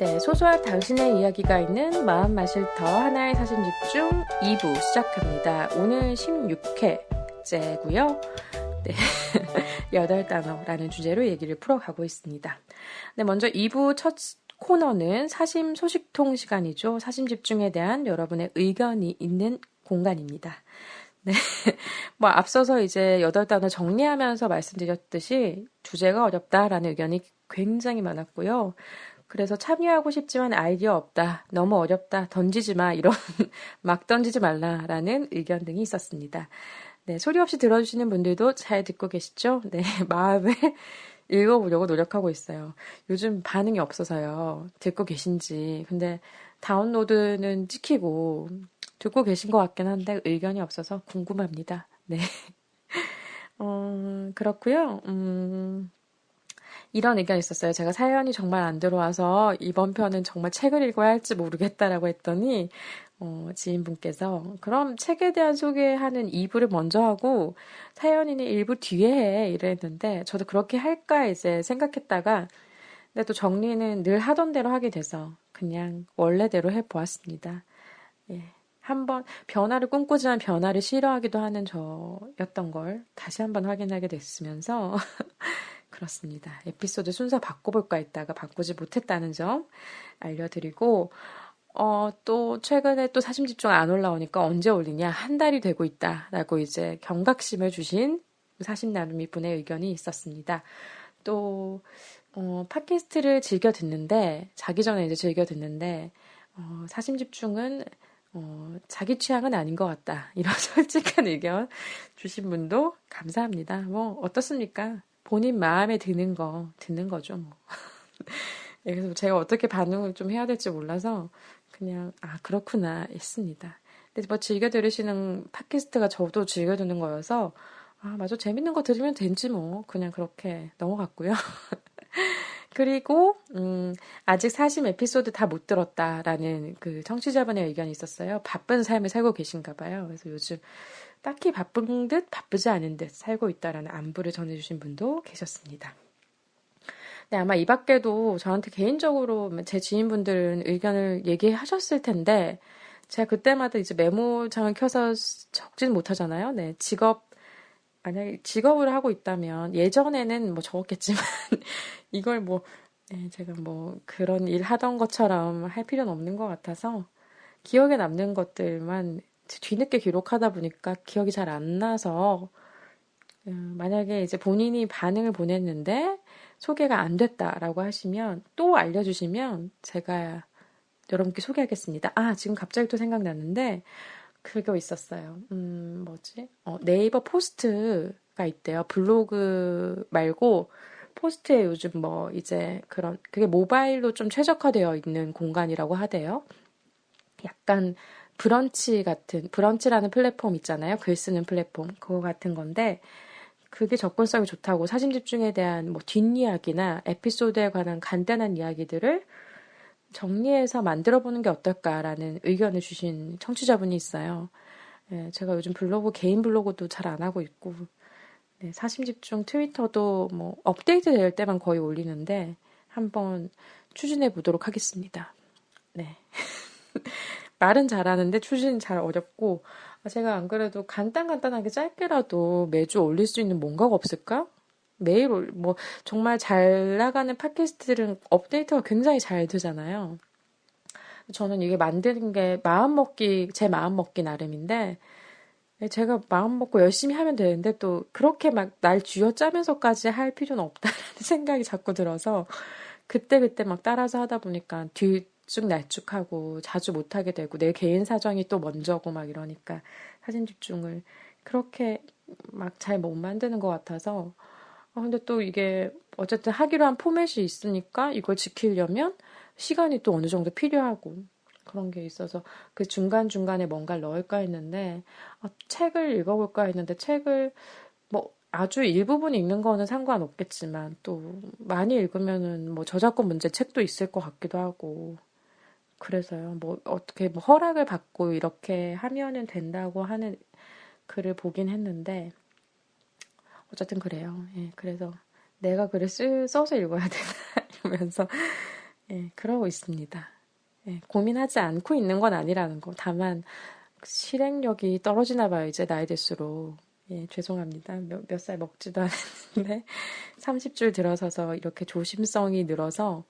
네, 소소한 당신의 이야기가 있는 마음 마실 터 하나의 사진 집중 2부 시작합니다. 오늘 16회째고요. 네, 8단어라는 주제로 얘기를 풀어가고 있습니다. 네, 먼저 2부 첫 코너는 사심 소식통 시간이죠. 사심 집중에 대한 여러분의 의견이 있는 공간입니다. 네, 뭐 앞서서 이제 8단어 정리하면서 말씀드렸듯이 주제가 어렵다라는 의견이 굉장히 많았고요. 그래서 참여하고 싶지만 아이디어 없다, 너무 어렵다, 던지지 마, 이런 막 던지지 말라라는 의견 등이 있었습니다. 네, 소리 없이 들어주시는 분들도 잘 듣고 계시죠? 네, 마음을 읽어보려고 노력하고 있어요. 요즘 반응이 없어서요. 듣고 계신지. 근데 다운로드는 찍히고 듣고 계신 것 같긴 한데 의견이 없어서 궁금합니다. 네. 그렇고요. 이런 의견이 있었어요. 제가 사연이 정말 안 들어와서 이번 편은 정말 책을 읽어야 할지 모르겠다라고 했더니 지인분께서 그럼 책에 대한 소개하는 2부를 먼저 하고 사연이는 1부 뒤에 해 이랬는데 저도 그렇게 할까 이제 생각했다가 근데 또 정리는 늘 하던 대로 하게 돼서 그냥 원래대로 해보았습니다. 예. 한번 변화를 꿈꾸지만 변화를 싫어하기도 하는 저였던 걸 다시 한번 확인하게 됐으면서 그렇습니다. 에피소드 순서 바꿔볼까 했다가 바꾸지 못했다는 점 알려드리고 또 최근에 또 사심 집중 안 올라오니까 언제 올리냐 한 달이 되고 있다라고 이제 경각심을 주신 사심 나눔이 분의 의견이 있었습니다. 또 팟캐스트를 즐겨 듣는데 자기 전에 이제 즐겨 듣는데 사심 집중은 자기 취향은 아닌 것 같다. 이런 솔직한 의견 주신 분도 감사합니다. 뭐 어떻습니까? 본인 마음에 드는 거 듣는 거죠. 뭐. 네, 그래서 제가 어떻게 반응을 좀 해야 될지 몰라서 그냥 그렇구나 했습니다. 근데 뭐 즐겨 들으시는 팟캐스트가 저도 즐겨 듣는 거여서 맞아 재밌는 거 들으면 되지 뭐 그냥 그렇게 넘어갔고요. 그리고 아직 사심 에피소드 다 못 들었다라는 그 청취자분의 의견이 있었어요. 바쁜 삶을 살고 계신가 봐요. 그래서 요즘 딱히 바쁜 듯 바쁘지 않은 듯 살고 있다라는 안부를 전해주신 분도 계셨습니다. 네, 아마 이 밖에도 저한테 개인적으로 제 지인분들은 의견을 얘기하셨을 텐데 제가 그때마다 이제 메모장을 켜서 적진 못하잖아요. 네, 만약에 직업을 하고 있다면 예전에는 뭐 적었겠지만 이걸 뭐 제가 뭐 그런 일 하던 것처럼 할 필요는 없는 것 같아서 기억에 남는 것들만 뒤늦게 기록하다 보니까 기억이 잘 안 나서 만약에 이제 본인이 반응을 보냈는데 소개가 안 됐다라고 하시면 또 알려주시면 제가 여러분께 소개하겠습니다. 지금 갑자기 또 생각났는데 그거 있었어요. 뭐지? 네이버 포스트가 있대요. 블로그 말고 포스트에 요즘 뭐 이제 그게 모바일로 좀 최적화되어 있는 공간이라고 하대요. 약간 브런치라는 플랫폼 있잖아요. 글 쓰는 플랫폼. 그거 같은 건데 그게 접근성이 좋다고 사진 집중에 대한 뭐 뒷이야기나 에피소드에 관한 간단한 이야기들을 정리해서 만들어보는 게 어떨까라는 의견을 주신 청취자분이 있어요. 예, 제가 요즘 개인 블로그도 잘 안 하고 있고, 네, 사심 집중 트위터도 뭐 업데이트 될 때만 거의 올리는데 한번 추진해 보도록 하겠습니다. 네. 말은 잘하는데 추진은 잘 어렵고, 제가 안 그래도 간단하게 짧게라도 매주 올릴 수 있는 뭔가가 없을까? 뭐 정말 잘 나가는 팟캐스트들은 업데이트가 굉장히 잘 되잖아요. 저는 이게 만드는 게 제 마음 먹기 나름인데 제가 마음 먹고 열심히 하면 되는데 또 그렇게 막 날 쥐어짜면서까지 할 필요는 없다라는 생각이 자꾸 들어서 그때그때 막 따라서 하다 보니까 뒤쭉날쭉하고 자주 못하게 되고 내 개인 사정이 또 먼저고 막 이러니까 사진 집중을 그렇게 막 잘 못 만드는 것 같아서 근데 또 이게 어쨌든 하기로 한 포맷이 있으니까 이걸 지키려면 시간이 또 어느 정도 필요하고 그런 게 있어서 그 중간중간에 뭔가를 넣을까 했는데 책을 읽어볼까 했는데 책을 뭐 아주 일부분 읽는 거는 상관없겠지만 또 많이 읽으면은 뭐 저작권 문제 책도 있을 것 같기도 하고 그래서요 뭐 어떻게 뭐 허락을 받고 이렇게 하면은 된다고 하는 글을 보긴 했는데 어쨌든 그래요. 예, 그래서 내가 글을 써서 읽어야 되나 이러면서 예, 그러고 있습니다. 예, 고민하지 않고 있는 건 아니라는 거. 다만 실행력이 떨어지나 봐요. 이제 나이 들수록. 예, 죄송합니다. 몇 살 먹지도 않았는데 30줄 들어서서 이렇게 조심성이 늘어서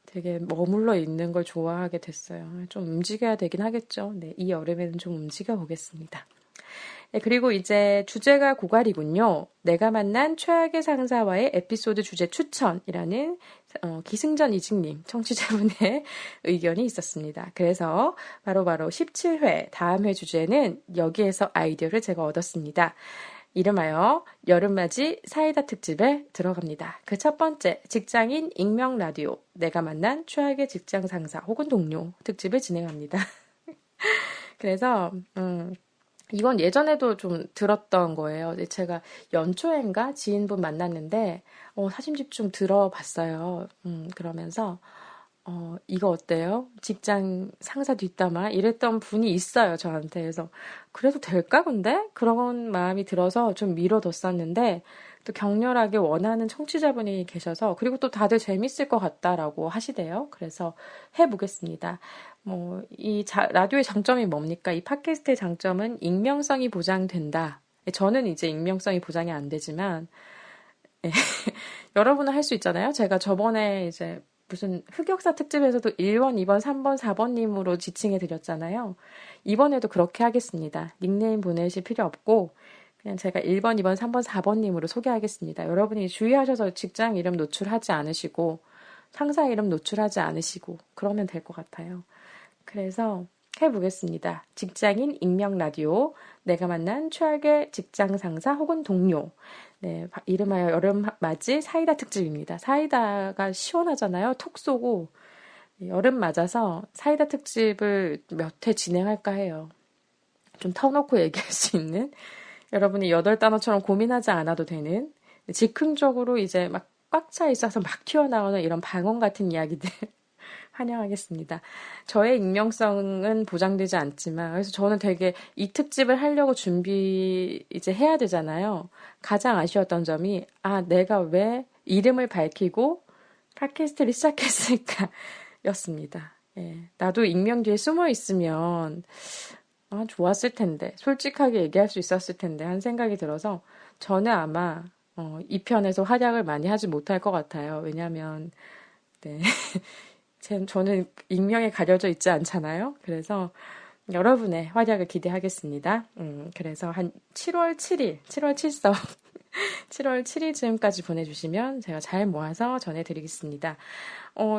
되게 머물러 있는 걸 좋아하게 됐어요. 좀 움직여야 되긴 하겠죠. 네, 이 여름에는 좀 움직여 보겠습니다. 네, 그리고 이제 주제가 고갈이군요. 내가 만난 최악의 상사와의 에피소드 주제 추천이라는 기승전 이직님 청취자분의 의견이 있었습니다. 그래서 바로 17회 다음 회 주제는 여기에서 아이디어를 제가 얻었습니다. 이름하여 여름맞이 사이다 특집에 들어갑니다. 그 첫 번째 직장인 익명 라디오 내가 만난 최악의 직장 상사 혹은 동료 특집을 진행합니다. 그래서 이건 예전에도 좀 들었던 거예요. 제가 연초엔가 지인분 만났는데 사심집 좀 들어봤어요. 그러면서 이거 어때요? 직장 상사 뒷담화 이랬던 분이 있어요, 저한테. 그래서 그래도 될까 근데? 그런 마음이 들어서 좀 미뤄뒀었는데 또 격렬하게 원하는 청취자분이 계셔서 그리고 또 다들 재밌을 것 같다라고 하시대요. 그래서 해보겠습니다. 라디오의 장점이 뭡니까? 이 팟캐스트의 장점은 익명성이 보장된다. 저는 이제 익명성이 보장이 안 되지만 여러분은 할 수 있잖아요. 제가 저번에 이제 무슨 흑역사 특집에서도 1번, 2번, 3번, 4번님으로 지칭해 드렸잖아요. 이번에도 그렇게 하겠습니다. 닉네임 보내실 필요 없고 그냥 제가 1번, 2번, 3번, 4번님으로 소개하겠습니다. 여러분이 주의하셔서 직장 이름 노출하지 않으시고 상사 이름 노출하지 않으시고 그러면 될 것 같아요. 그래서 해보겠습니다. 직장인 익명 라디오 내가 만난 최악의 직장 상사 혹은 동료 네, 이름하여 여름맞이 사이다 특집입니다. 사이다가 시원하잖아요. 톡 쏘고 여름 맞아서 사이다 특집을 몇 회 진행할까 해요. 좀 터놓고 얘기할 수 있는 여러분이 8단어처럼 고민하지 않아도 되는 즉흥적으로 이제 막 꽉 차 있어서 막 튀어나오는 이런 방언 같은 이야기들 환영하겠습니다. 저의 익명성은 보장되지 않지만 그래서 저는 되게 이 특집을 하려고 준비 이제 해야 되잖아요. 가장 아쉬웠던 점이 내가 왜 이름을 밝히고 팟캐스트를 시작했을까 였습니다. 예, 나도 익명 뒤에 숨어 있으면 좋았을 텐데 솔직하게 얘기할 수 있었을 텐데 한 생각이 들어서 저는 아마 이 편에서 활약을 많이 하지 못할 것 같아요. 왜냐하면 네. 저는 익명에 가려져 있지 않잖아요. 그래서 여러분의 활약을 기대하겠습니다. 그래서 한 7월 7일, 7월 7석, 7월 7일쯤까지 보내주시면 제가 잘 모아서 전해드리겠습니다.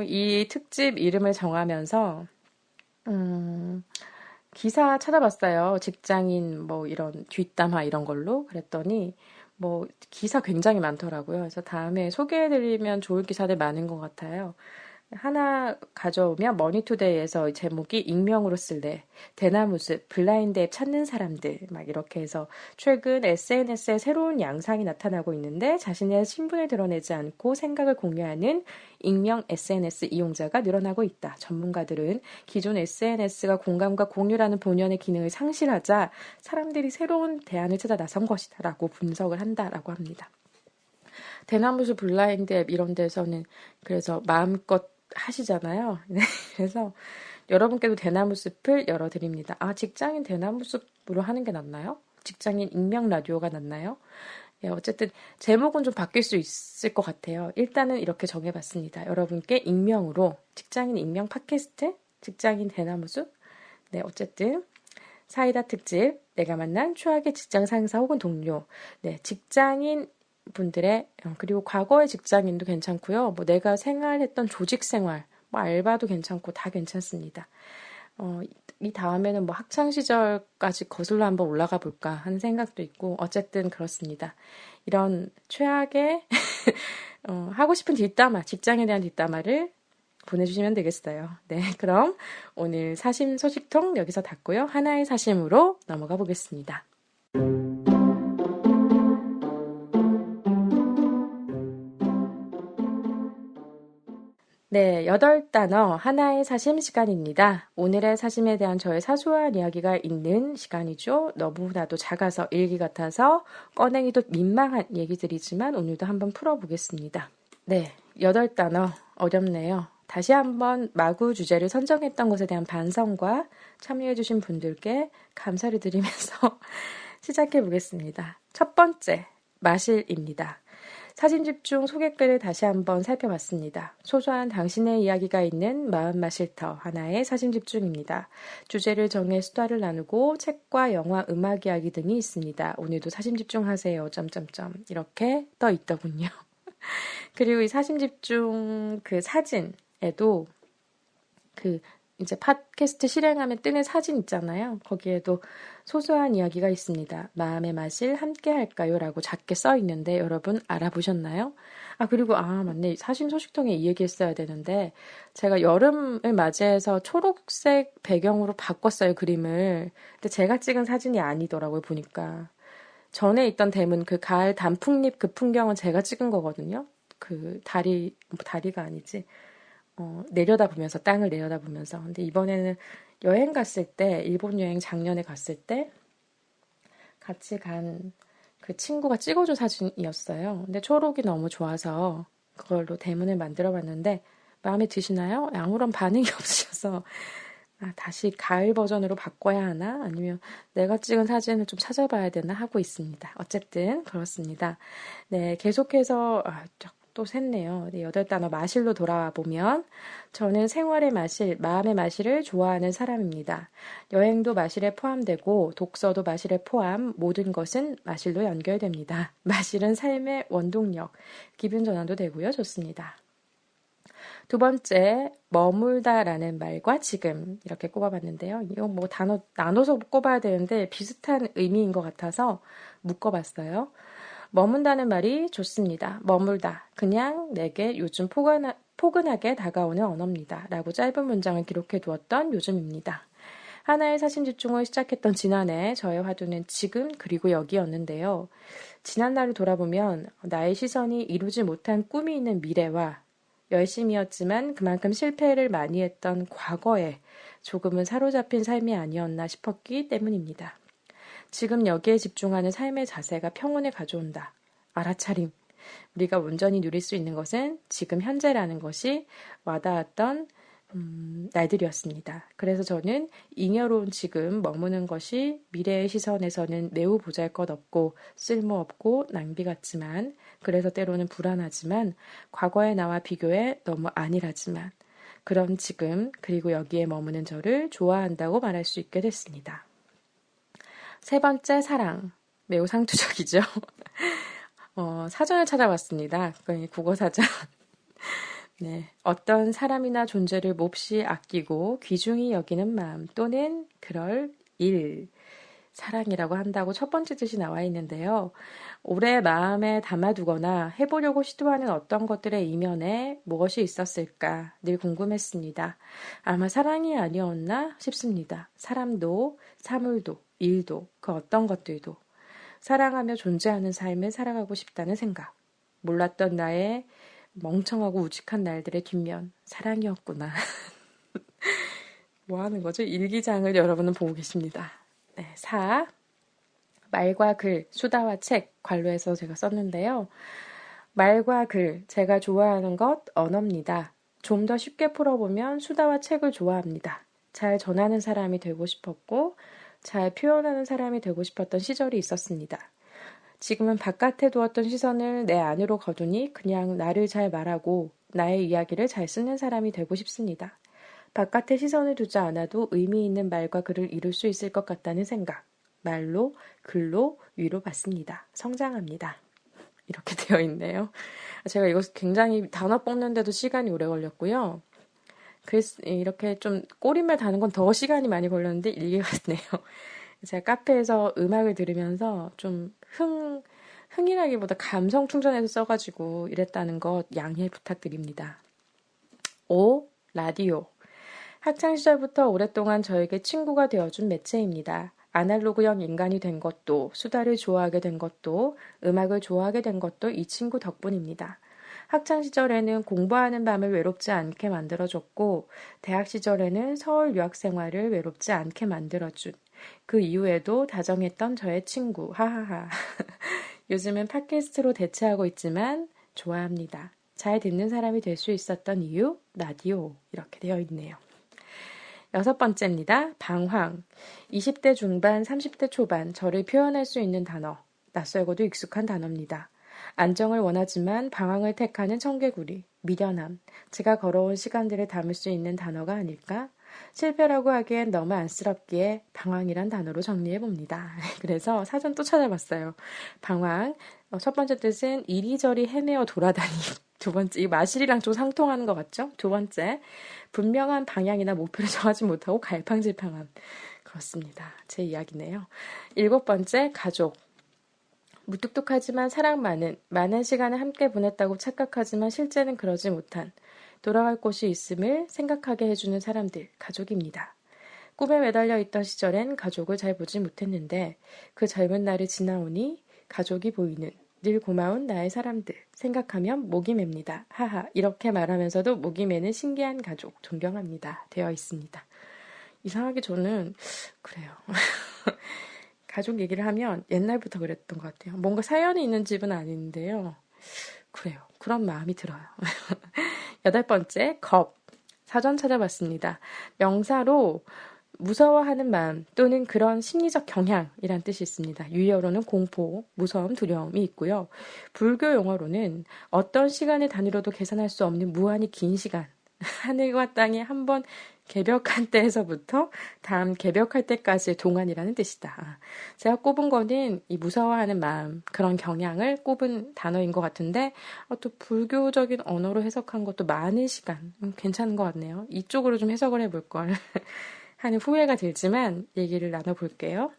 이 특집 이름을 정하면서, 기사 찾아봤어요. 직장인 이런 뒷담화 이런 걸로. 그랬더니, 기사 굉장히 많더라고요. 그래서 다음에 소개해드리면 좋을 기사들 많은 것 같아요. 하나 가져오면 머니투데이에서 제목이 익명으로 쓸래 대나무숲 블라인드 앱 찾는 사람들 막 이렇게 해서 최근 SNS에 새로운 양상이 나타나고 있는데 자신의 신분을 드러내지 않고 생각을 공유하는 익명 SNS 이용자가 늘어나고 있다. 전문가들은 기존 SNS가 공감과 공유라는 본연의 기능을 상실하자 사람들이 새로운 대안을 찾아 나선 것이다 라고 분석을 한다라고 합니다. 대나무숲 블라인드 앱 이런 데서는 그래서 마음껏 하시잖아요. 네, 그래서 여러분께도 대나무숲을 열어드립니다. 직장인 대나무숲으로 하는 게 낫나요? 직장인 익명 라디오가 낫나요? 예, 어쨌든 제목은 좀 바뀔 수 있을 것 같아요. 일단은 이렇게 정해봤습니다. 여러분께 익명으로 직장인 익명 팟캐스트, 직장인 대나무숲. 네, 어쨌든 사이다 특집, 내가 만난 최악의 직장 상사 혹은 동료. 네, 직장인 분들의 그리고 과거의 직장인도 괜찮고요. 내가 생활했던 조직 생활, 알바도 괜찮고 다 괜찮습니다. 이 다음에는 학창 시절까지 거슬러 한번 올라가 볼까 하는 생각도 있고 어쨌든 그렇습니다. 이런 최악의 하고 싶은 뒷담화, 직장에 대한 뒷담화를 보내주시면 되겠어요. 네, 그럼 오늘 사심 소식통 여기서 닫고요. 하나의 사심으로 넘어가 보겠습니다. 네, 8단어 하나의 사심 시간입니다. 오늘의 사심에 대한 저의 사소한 이야기가 있는 시간이죠. 너무나도 작아서 일기 같아서 꺼내기도 민망한 얘기들이지만 오늘도 한번 풀어보겠습니다. 네, 8단어 어렵네요. 다시 한번 마구 주제를 선정했던 것에 대한 반성과 참여해주신 분들께 감사를 드리면서 시작해 보겠습니다. 첫 번째, 마실입니다. 사진 집중 소개글을 다시 한번 살펴봤습니다. 소소한 당신의 이야기가 있는 마음 마실터 하나의 사진 집중입니다. 주제를 정해 수다를 나누고 책과 영화, 음악 이야기 등이 있습니다. 오늘도 사진 집중하세요. 점점점 이렇게 떠 있더군요. 그리고 이 사진 집중 그 사진에도 그 이제 팟캐스트 실행하면 뜨는 사진 있잖아요. 거기에도 소소한 이야기가 있습니다. 마음의 맛을 함께 할까요? 라고 작게 써 있는데 여러분 알아보셨나요? 그리고 맞네. 사진 소식통에 이 얘기 했어야 되는데 제가 여름을 맞이해서 초록색 배경으로 바꿨어요, 그림을. 근데 제가 찍은 사진이 아니더라고요, 보니까. 전에 있던 대문 그 가을 단풍잎 그 풍경은 제가 찍은 거거든요. 그 다리가 아니지. 내려다보면서, 땅을 내려다보면서. 근데 이번에는 여행 갔을 때, 일본 여행 작년에 갔을 때, 같이 간 그 친구가 찍어준 사진이었어요. 근데 초록이 너무 좋아서 그걸로 대문을 만들어 봤는데, 마음에 드시나요? 아무런 반응이 없으셔서, 다시 가을 버전으로 바꿔야 하나? 아니면 내가 찍은 사진을 좀 찾아봐야 되나? 하고 있습니다. 어쨌든, 그렇습니다. 네, 계속해서, 또 샜네요. 네, 8단어 마실로 돌아와 보면 저는 생활의 마실, 마음의 마실을 좋아하는 사람입니다. 여행도 마실에 포함되고 독서도 마실에 포함, 모든 것은 마실로 연결됩니다. 마실은 삶의 원동력, 기분 전환도 되고요. 좋습니다. 두 번째, 머물다라는 말과 지금 이렇게 꼽아봤는데요. 이거 뭐 단어 나눠서 꼽아야 되는데 비슷한 의미인 것 같아서 묶어봤어요. 머문다는 말이 좋습니다. 머물다. 그냥 내게 요즘 포근하게 다가오는 언어입니다. 라고 짧은 문장을 기록해 두었던 요즘입니다. 하나의 사진 집중을 시작했던 지난해 저의 화두는 지금 그리고 여기였는데요. 지난날을 돌아보면 나의 시선이 이루지 못한 꿈이 있는 미래와 열심이었지만 그만큼 실패를 많이 했던 과거에 조금은 사로잡힌 삶이 아니었나 싶었기 때문입니다. 지금 여기에 집중하는 삶의 자세가 평온을 가져온다. 알아차림. 우리가 온전히 누릴 수 있는 것은 지금 현재라는 것이 와닿았던 날들이었습니다. 그래서 저는 잉여로운 지금 머무는 것이 미래의 시선에서는 매우 보잘것없고 쓸모없고 낭비 같지만 그래서 때로는 불안하지만 과거의 나와 비교해 너무 안일하지만 그런 지금 그리고 여기에 머무는 저를 좋아한다고 말할 수 있게 됐습니다. 세 번째, 사랑. 매우 상투적이죠. 사전을 찾아봤습니다. 국어사전. 네, 어떤 사람이나 존재를 몹시 아끼고 귀중히 여기는 마음 또는 그럴 일. 사랑이라고 한다고 첫 번째 뜻이 나와 있는데요. 오래 마음에 담아두거나 해보려고 시도하는 어떤 것들의 이면에 무엇이 있었을까 늘 궁금했습니다. 아마 사랑이 아니었나 싶습니다. 사람도, 사물도, 일도, 그 어떤 것들도. 사랑하며 존재하는 삶을 살아가고 싶다는 생각. 몰랐던 나의 멍청하고 우직한 날들의 뒷면, 사랑이었구나. 뭐 하는 거죠? 일기장을 여러분은 보고 계십니다. 네, 4. 말과 글, 수다와 책, 관로해서 제가 썼는데요. 말과 글, 제가 좋아하는 것, 언어입니다. 좀 더 쉽게 풀어보면 수다와 책을 좋아합니다. 잘 전하는 사람이 되고 싶었고, 잘 표현하는 사람이 되고 싶었던 시절이 있었습니다. 지금은 바깥에 두었던 시선을 내 안으로 거두니 그냥 나를 잘 말하고 나의 이야기를 잘 쓰는 사람이 되고 싶습니다. 바깥에 시선을 두지 않아도 의미 있는 말과 글을 이룰 수 있을 것 같다는 생각. 말로, 글로 위로받습니다. 성장합니다. 이렇게 되어 있네요. 제가 이거 굉장히 단어 뽑는데도 시간이 오래 걸렸고요. 이렇게 좀 꼬리말 다는 건 더 시간이 많이 걸렸는데 일기 같네요. 제가 카페에서 음악을 들으면서 좀 흥이라기보다 감성 충전해서 써가지고 이랬다는 것 양해 부탁드립니다. 5. 라디오. 학창시절부터 오랫동안 저에게 친구가 되어준 매체입니다. 아날로그형 인간이 된 것도, 수다를 좋아하게 된 것도, 음악을 좋아하게 된 것도 이 친구 덕분입니다. 학창시절에는 공부하는 밤을 외롭지 않게 만들어줬고, 대학시절에는 서울 유학생활을 외롭지 않게 만들어준, 그 이후에도 다정했던 저의 친구, 하하하. 요즘은 팟캐스트로 대체하고 있지만 좋아합니다. 잘 듣는 사람이 될 수 있었던 이유, 라디오. 이렇게 되어 있네요. 6번째입니다. 방황. 20대 중반, 30대 초반, 저를 표현할 수 있는 단어. 낯설고도 익숙한 단어입니다. 안정을 원하지만 방황을 택하는 청개구리, 미련함. 제가 걸어온 시간들을 담을 수 있는 단어가 아닐까? 실패라고 하기엔 너무 안쓰럽기에 방황이란 단어로 정리해봅니다. 그래서 사전 또 찾아봤어요. 방황. 첫 번째 뜻은 이리저리 헤매어 돌아다니. 두 번째, 이 마실이랑 좀 상통하는 것 같죠? 두 번째, 분명한 방향이나 목표를 정하지 못하고 갈팡질팡함. 그렇습니다. 제 이야기네요. 7번째, 가족. 무뚝뚝하지만 사랑 많은 시간을 함께 보냈다고 착각하지만 실제는 그러지 못한, 돌아갈 곳이 있음을 생각하게 해주는 사람들, 가족입니다. 꿈에 매달려 있던 시절엔 가족을 잘 보지 못했는데 그 젊은 날이 지나오니 가족이 보이는 늘 고마운 나의 사람들 생각하면 목이 맵니다. 하하 이렇게 말하면서도 목이 매는 신기한 가족 존경합니다. 되어 있습니다. 이상하게 저는 그래요. 가족 얘기를 하면 옛날부터 그랬던 것 같아요. 뭔가 사연이 있는 집은 아닌데요. 그래요. 그런 마음이 들어요. 8번째, 겁. 사전 찾아봤습니다. 명사로 무서워하는 마음 또는 그런 심리적 경향이란 뜻이 있습니다. 유의어로는 공포, 무서움, 두려움이 있고요. 불교 용어로는 어떤 시간의 단위로도 계산할 수 없는 무한히 긴 시간, 하늘과 땅이 한번 개벽한 때에서부터 다음 개벽할 때까지의 동안이라는 뜻이다. 제가 꼽은 거는 이 무서워하는 마음, 그런 경향을 꼽은 단어인 것 같은데 또 불교적인 언어로 해석한 것도 많은 시간, 괜찮은 것 같네요. 이쪽으로 좀 해석을 해볼 걸 하는 후회가 들지만 얘기를 나눠볼게요.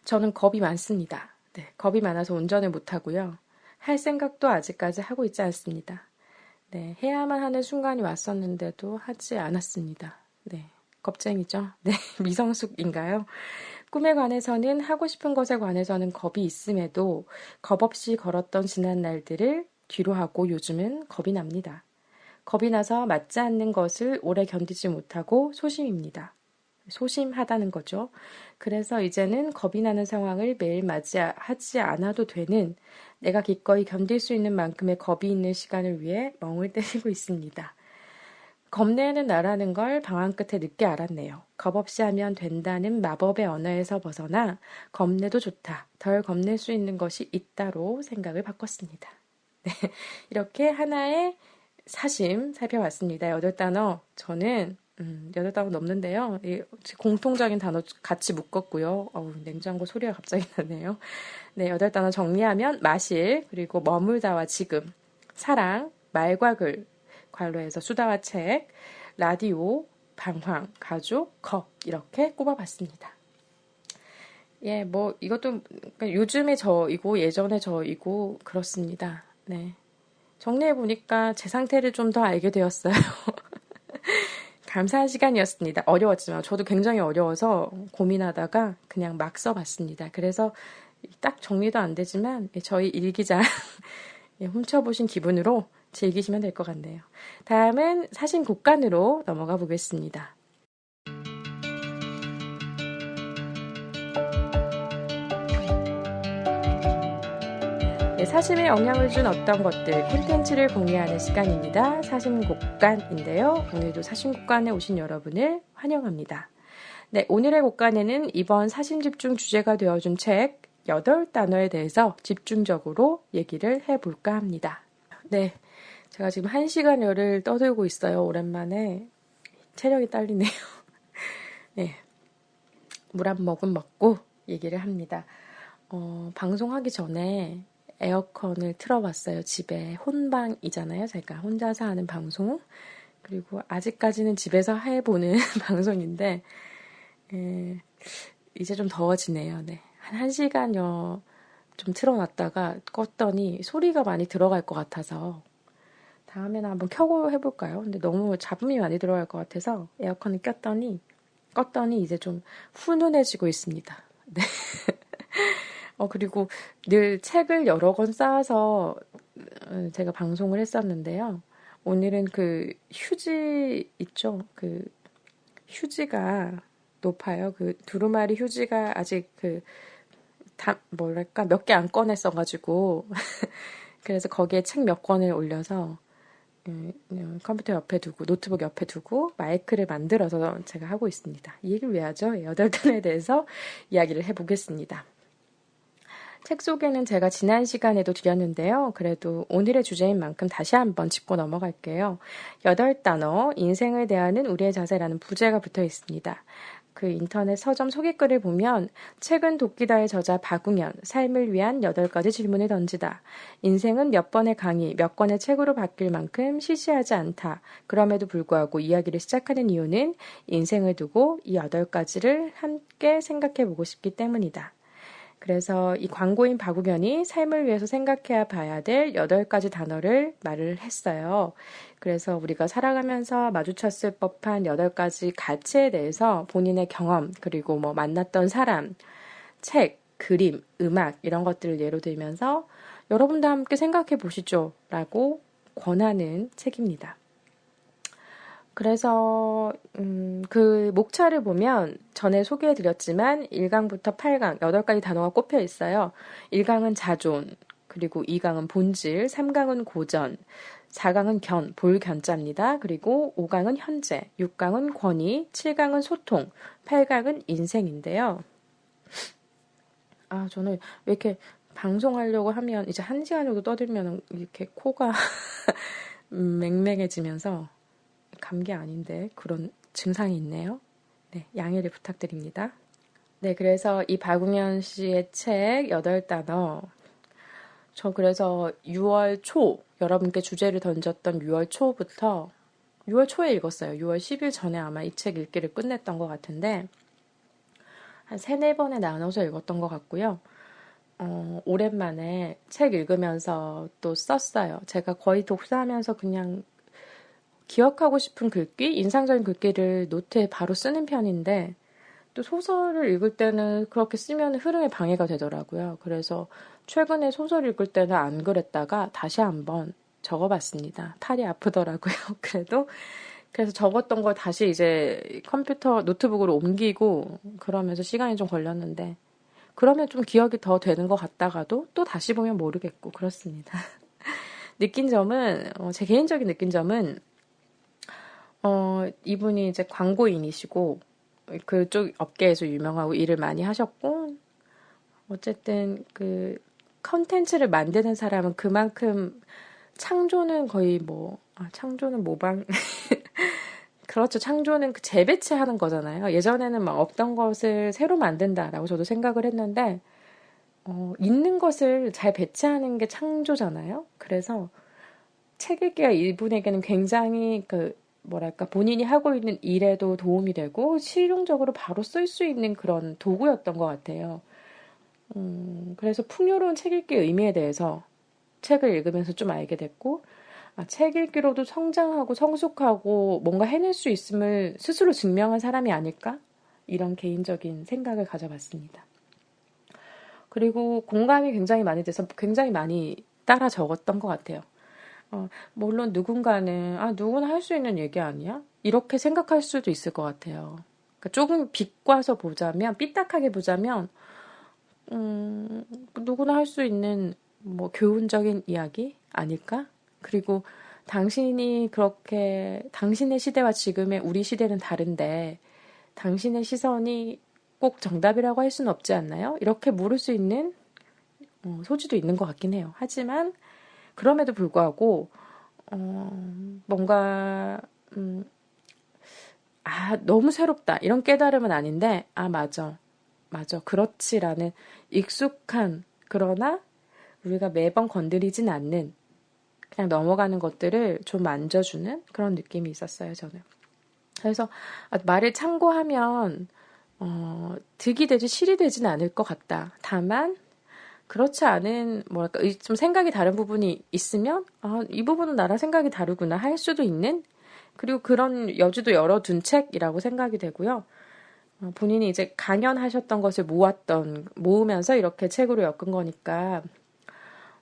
저는 겁이 많습니다. 네, 겁이 많아서 운전을 못하고요. 할 생각도 아직까지 하고 있지 않습니다. 네, 해야만 하는 순간이 왔었는데도 하지 않았습니다. 네, 겁쟁이죠? 네, 미성숙인가요? 꿈에 관해서는 하고 싶은 것에 관해서는 겁이 있음에도 겁 없이 걸었던 지난 날들을 뒤로 하고 요즘은 겁이 납니다. 겁이 나서 맞지 않는 것을 오래 견디지 못하고 소심입니다. 소심하다는 거죠. 그래서 이제는 겁이 나는 상황을 매일 맞이하지 않아도 되는 내가 기꺼이 견딜 수 있는 만큼의 겁이 있는 시간을 위해 멍을 때리고 있습니다. 겁내는 나라는 걸 방황 끝에 늦게 알았네요. 겁 없이 하면 된다는 마법의 언어에서 벗어나 겁내도 좋다. 덜 겁낼 수 있는 것이 있다로 생각을 바꿨습니다. 네, 이렇게 하나의 사심 살펴봤습니다. 8단어. 저는 8단어 넘는데요. 이 공통적인 단어 같이 묶었고요. 냉장고 소리가 갑자기 나네요. 네, 8단어 정리하면 마실, 그리고 머물다와 지금, 사랑, 말과 글, 관로에서 수다와 책, 라디오, 방황, 가족, 겁 이렇게 꼽아봤습니다. 예, 뭐 이것도 그러니까 요즘의 저이고 예전의 저이고 그렇습니다. 네. 정리해보니까 제 상태를 좀 더 알게 되었어요. 감사한 시간이었습니다. 어려웠지만 저도 굉장히 어려워서 고민하다가 그냥 막 써봤습니다. 그래서 딱 정리도 안 되지만 저희 일기장 훔쳐보신 기분으로 즐기시면 될 것 같네요. 다음은 사신 곡간으로 넘어가 보겠습니다. 네, 사심에 영향을 준 어떤 것들, 콘텐츠를 공유하는 시간입니다. 사심곡간인데요. 오늘도 사심곡간에 오신 여러분을 환영합니다. 네, 오늘의 곡간에는 이번 사심집중 주제가 되어준 책 8단어에 대해서 집중적으로 얘기를 해볼까 합니다. 네, 제가 지금 1시간 열을 떠들고 있어요. 오랜만에 체력이 딸리네요. 네, 물 한 모금 먹고 얘기를 합니다. 방송하기 전에 에어컨을 틀어봤어요. 집에 혼방이잖아요. 제가 혼자서 하는 방송. 그리고 아직까지는 집에서 해보는 방송인데 이제 좀 더워지네요. 네. 한 1시간여 좀 틀어놨다가 껐더니 소리가 많이 들어갈 것 같아서 다음에는 한번 켜고 해볼까요? 근데 너무 잡음이 많이 들어갈 것 같아서 에어컨을 껐더니 이제 좀 훈훈해지고 있습니다. 네. 그리고 늘 책을 여러 권 쌓아서 제가 방송을 했었는데요. 오늘은 그 휴지 있죠? 그 휴지가 높아요. 그 두루마리 휴지가 아직 뭐랄까, 몇 개 안 꺼냈어가지고 그래서 거기에 책 몇 권을 올려서 컴퓨터 옆에 두고 노트북 옆에 두고 마이크를 만들어서 제가 하고 있습니다. 이 얘기를 왜 하죠? 8권에 대해서 이야기를 해보겠습니다. 책 소개는 제가 지난 시간에도 드렸는데요. 그래도 오늘의 주제인 만큼 다시 한번 짚고 넘어갈게요. 8단어, 인생을 대하는 우리의 자세라는 부제가 붙어 있습니다. 그 인터넷 서점 소개글을 보면 책은 돕기다의 저자 박웅현, 삶을 위한 8가지 질문을 던지다. 인생은 몇 번의 강의, 몇 권의 책으로 바뀔 만큼 시시하지 않다. 그럼에도 불구하고 이야기를 시작하는 이유는 인생을 두고 이 8가지를 함께 생각해 보고 싶기 때문이다. 그래서 이 광고인 박우견이 삶을 위해서 생각해야 봐야 될 8가지 단어를 말을 했어요. 그래서 우리가 살아가면서 마주쳤을 법한 8가지 가치에 대해서 본인의 경험, 그리고 뭐 만났던 사람, 책, 그림, 음악 이런 것들을 예로 들면서 여러분도 함께 생각해 보시죠 라고 권하는 책입니다. 그래서 그 목차를 보면 전에 소개해드렸지만 1강부터 8강 8가지 단어가 꼽혀 있어요. 1강은 자존, 그리고 2강은 본질, 3강은 고전, 4강은 견, 볼 견자입니다. 그리고 5강은 현재, 6강은 권위, 7강은 소통, 8강은 인생인데요. 저는 왜 이렇게 방송하려고 하면 이제 1시간 정도 떠들면 이렇게 코가 맹맹해지면서 감기 아닌데 그런 증상이 있네요. 네, 양해를 부탁드립니다. 네, 그래서 이 박웅현 씨의 책 8단어 저 그래서 6월 초 여러분께 주제를 던졌던 6월 초부터 6월 초에 읽었어요. 6월 10일 전에 아마 이 책 읽기를 끝냈던 것 같은데 한 3, 4번에 나눠서 읽었던 것 같고요. 오랜만에 책 읽으면서 또 썼어요. 제가 거의 독서하면서 그냥 기억하고 싶은 글귀, 인상적인 글귀를 노트에 바로 쓰는 편인데 또 소설을 읽을 때는 그렇게 쓰면 흐름에 방해가 되더라고요. 그래서 최근에 소설 읽을 때는 안 그랬다가 다시 한번 적어봤습니다. 팔이 아프더라고요. 그래서 적었던 걸 다시 이제 컴퓨터, 노트북으로 옮기고 그러면서 시간이 좀 걸렸는데 그러면 좀 기억이 더 되는 것 같다가도 또 다시 보면 모르겠고 그렇습니다. 느낀 점은, 제 개인적인 느낀 점은 이분이 이제 광고인이시고, 그쪽 업계에서 유명하고 일을 많이 하셨고, 어쨌든 컨텐츠를 만드는 사람은 그만큼 창조는 거의 창조는 모방. 그렇죠. 창조는 그 재배치하는 거잖아요. 예전에는 막 없던 것을 새로 만든다라고 저도 생각을 했는데, 있는 것을 잘 배치하는 게 창조잖아요. 그래서 책 읽기가 이분에게는 굉장히 본인이 하고 있는 일에도 도움이 되고 실용적으로 바로 쓸 수 있는 그런 도구였던 것 같아요. 그래서 풍요로운 책 읽기의 의미에 대해서 책을 읽으면서 좀 알게 됐고, 책 읽기로도 성장하고 성숙하고 뭔가 해낼 수 있음을 스스로 증명한 사람이 아닐까? 이런 개인적인 생각을 가져봤습니다. 그리고 공감이 굉장히 많이 돼서 굉장히 많이 따라 적었던 것 같아요. 물론 누군가는 누구나 할 수 있는 얘기 아니야? 이렇게 생각할 수도 있을 것 같아요. 그러니까 조금 비꼬아서 보자면, 삐딱하게 보자면 누구나 할 수 있는 교훈적인 이야기 아닐까? 그리고 당신이 그렇게 당신의 시대와 지금의 우리 시대는 다른데 당신의 시선이 꼭 정답이라고 할 수는 없지 않나요? 이렇게 물을 수 있는 소지도 있는 것 같긴 해요. 하지만 그럼에도 불구하고 뭔가 너무 새롭다 이런 깨달음은 아닌데 맞아 그렇지라는 익숙한 그러나 우리가 매번 건드리진 않는 그냥 넘어가는 것들을 좀 만져주는 그런 느낌이 있었어요. 저는. 그래서 말을 참고하면 득이 되지 실이 되진 않을 것 같다. 다만 그렇지 않은 좀 생각이 다른 부분이 있으면 이 부분은 나랑 생각이 다르구나 할 수도 있는 그리고 그런 여지도 열어둔 책이라고 생각이 되고요. 본인이 이제 강연하셨던 것을 모으면서 이렇게 책으로 엮은 거니까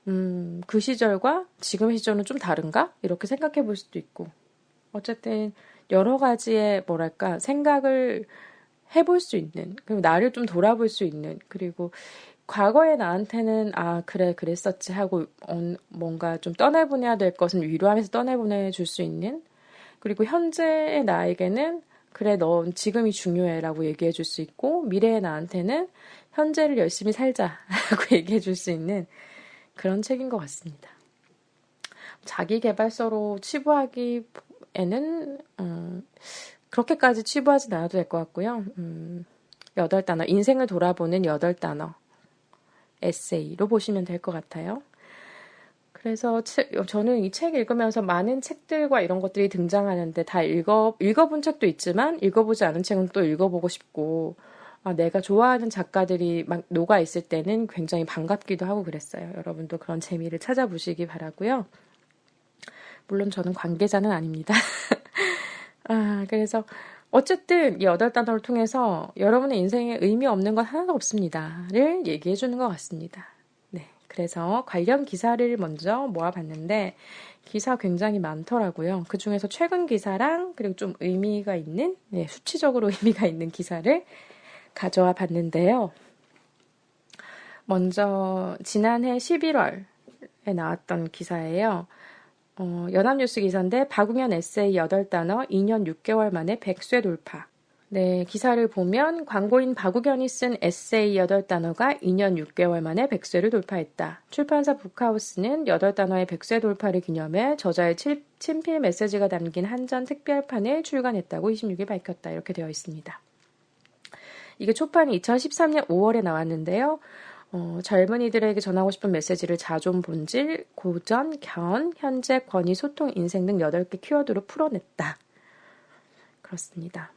그 시절과 지금의 시절은 좀 다른가? 이렇게 생각해 볼 수도 있고 어쨌든 여러 가지의 생각을 해볼 수 있는 그리고 나를 좀 돌아볼 수 있는 그리고 과거의 나한테는 아, 그래, 그랬었지 하고 뭔가 좀 떠내보내야 될 것은 위로하면서 떠내보내줄 수 있는, 그리고 현재의 나에게는 그래, 넌 지금이 중요해 라고 얘기해 줄 수 있고, 미래의 나한테는 현재를 열심히 살자 라고 얘기해 줄 수 있는 그런 책인 것 같습니다. 자기 개발서로 치부하기에는 그렇게까지 치부하진 않아도 될 것 같고요. 8단어, 인생을 돌아보는 8단어 에세이로 보시면 될 것 같아요. 그래서 저는 이 책 읽으면서 많은 책들과 이런 것들이 등장하는데 다 읽어본 책도 있지만 읽어보지 않은 책은 또 읽어보고 싶고, 내가 좋아하는 작가들이 막 녹아 있을 때는 굉장히 반갑기도 하고 그랬어요. 여러분도 그런 재미를 찾아보시기 바라고요. 물론 저는 관계자는 아닙니다. 그래서 어쨌든 이 8단어를 통해서 여러분의 인생에 의미 없는 건 하나도 없습니다를 얘기해 주는 것 같습니다. 네, 그래서 관련 기사를 먼저 모아봤는데 기사 굉장히 많더라고요. 그 중에서 최근 기사랑 그리고 좀 의미가 있는, 수치적으로 의미가 있는 기사를 가져와 봤는데요. 먼저 지난해 11월에 나왔던 기사예요. 연합뉴스 기사인데 박웅현 에세이 8단어 2년 6개월 만에 100쇄 돌파. 네, 기사를 보면 광고인 박웅현이 쓴 에세이 8단어가 2년 6개월 만에 100쇄를 돌파했다. 출판사 북하우스는 8단어의 100쇄 돌파를 기념해 저자의 친필 메시지가 담긴 한전 특별판을 출간했다고 26일 밝혔다. 이렇게 되어 있습니다. 이게 초판이 2013년 5월에 나왔는데요. 젊은이들에게 전하고 싶은 메시지를 자존, 본질, 고전, 견, 현재, 권위, 소통, 인생 등 8개 키워드로 풀어냈다. 그렇습니다.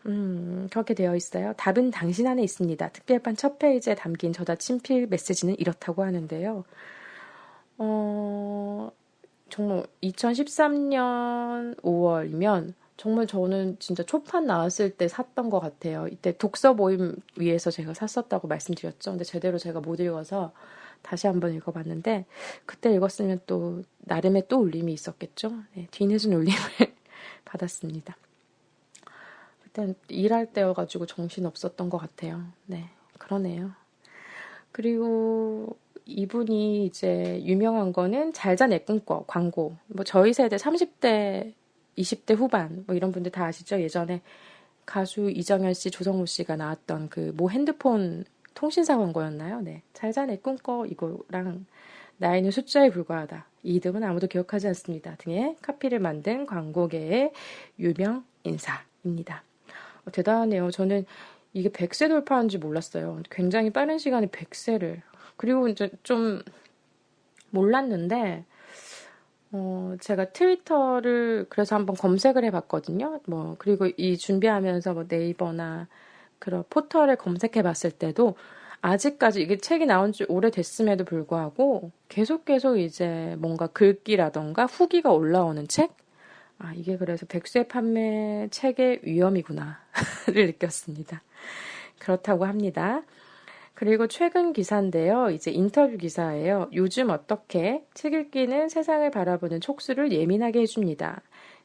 그렇게 되어 있어요. 답은 당신 안에 있습니다. 특별판 첫 페이지에 담긴 저자 친필 메시지는 이렇다고 하는데요. 정말 2013년 5월이면 정말 저는 진짜 초판 나왔을 때 샀던 것 같아요. 이때 독서 모임 위해서 제가 샀었다고 말씀드렸죠. 근데 제대로 제가 못 읽어서 다시 한번 읽어봤는데 그때 읽었으면 또 나름의 또 울림이 있었겠죠. 네, 뒤늦은 울림을 받았습니다. 그때는 일할 때여가지고 정신 없었던 것 같아요. 네, 그러네요. 그리고 이분이 이제 유명한 거는 잘자 내 꿈꿔 광고. 뭐 저희 세대 30대 20대 후반 뭐 이런 분들 다 아시죠? 예전에 가수 이정현 씨, 조성모 씨가 나왔던 그 모 핸드폰 통신사 광고였나요? 네. 잘자 내 꿈꿔 이거랑 나이는 숫자에 불과하다. 이 이름은 아무도 기억하지 않습니다. 등의 카피를 만든 광고계의 유명 인사입니다. 대단하네요. 저는 이게 100세 돌파한 줄 몰랐어요. 굉장히 빠른 시간에 100세를. 그리고 이제 좀 몰랐는데 제가 트위터를 그래서 한번 검색을 해봤거든요. 그리고 이 준비하면서 뭐 네이버나 그런 포털을 검색해봤을 때도 아직까지 이게 책이 나온 지 오래됐음에도 불구하고 계속 이제 뭔가 글귀라던가 후기가 올라오는 책? 이게 그래서 100세 판매 책의 위험이구나를 느꼈습니다. 그렇다고 합니다. 그리고 최근 기사인데요. 이제 인터뷰 기사예요. 요즘 어떻게 책 읽기는 세상을 바라보는 촉수를 예민하게 해줍니다.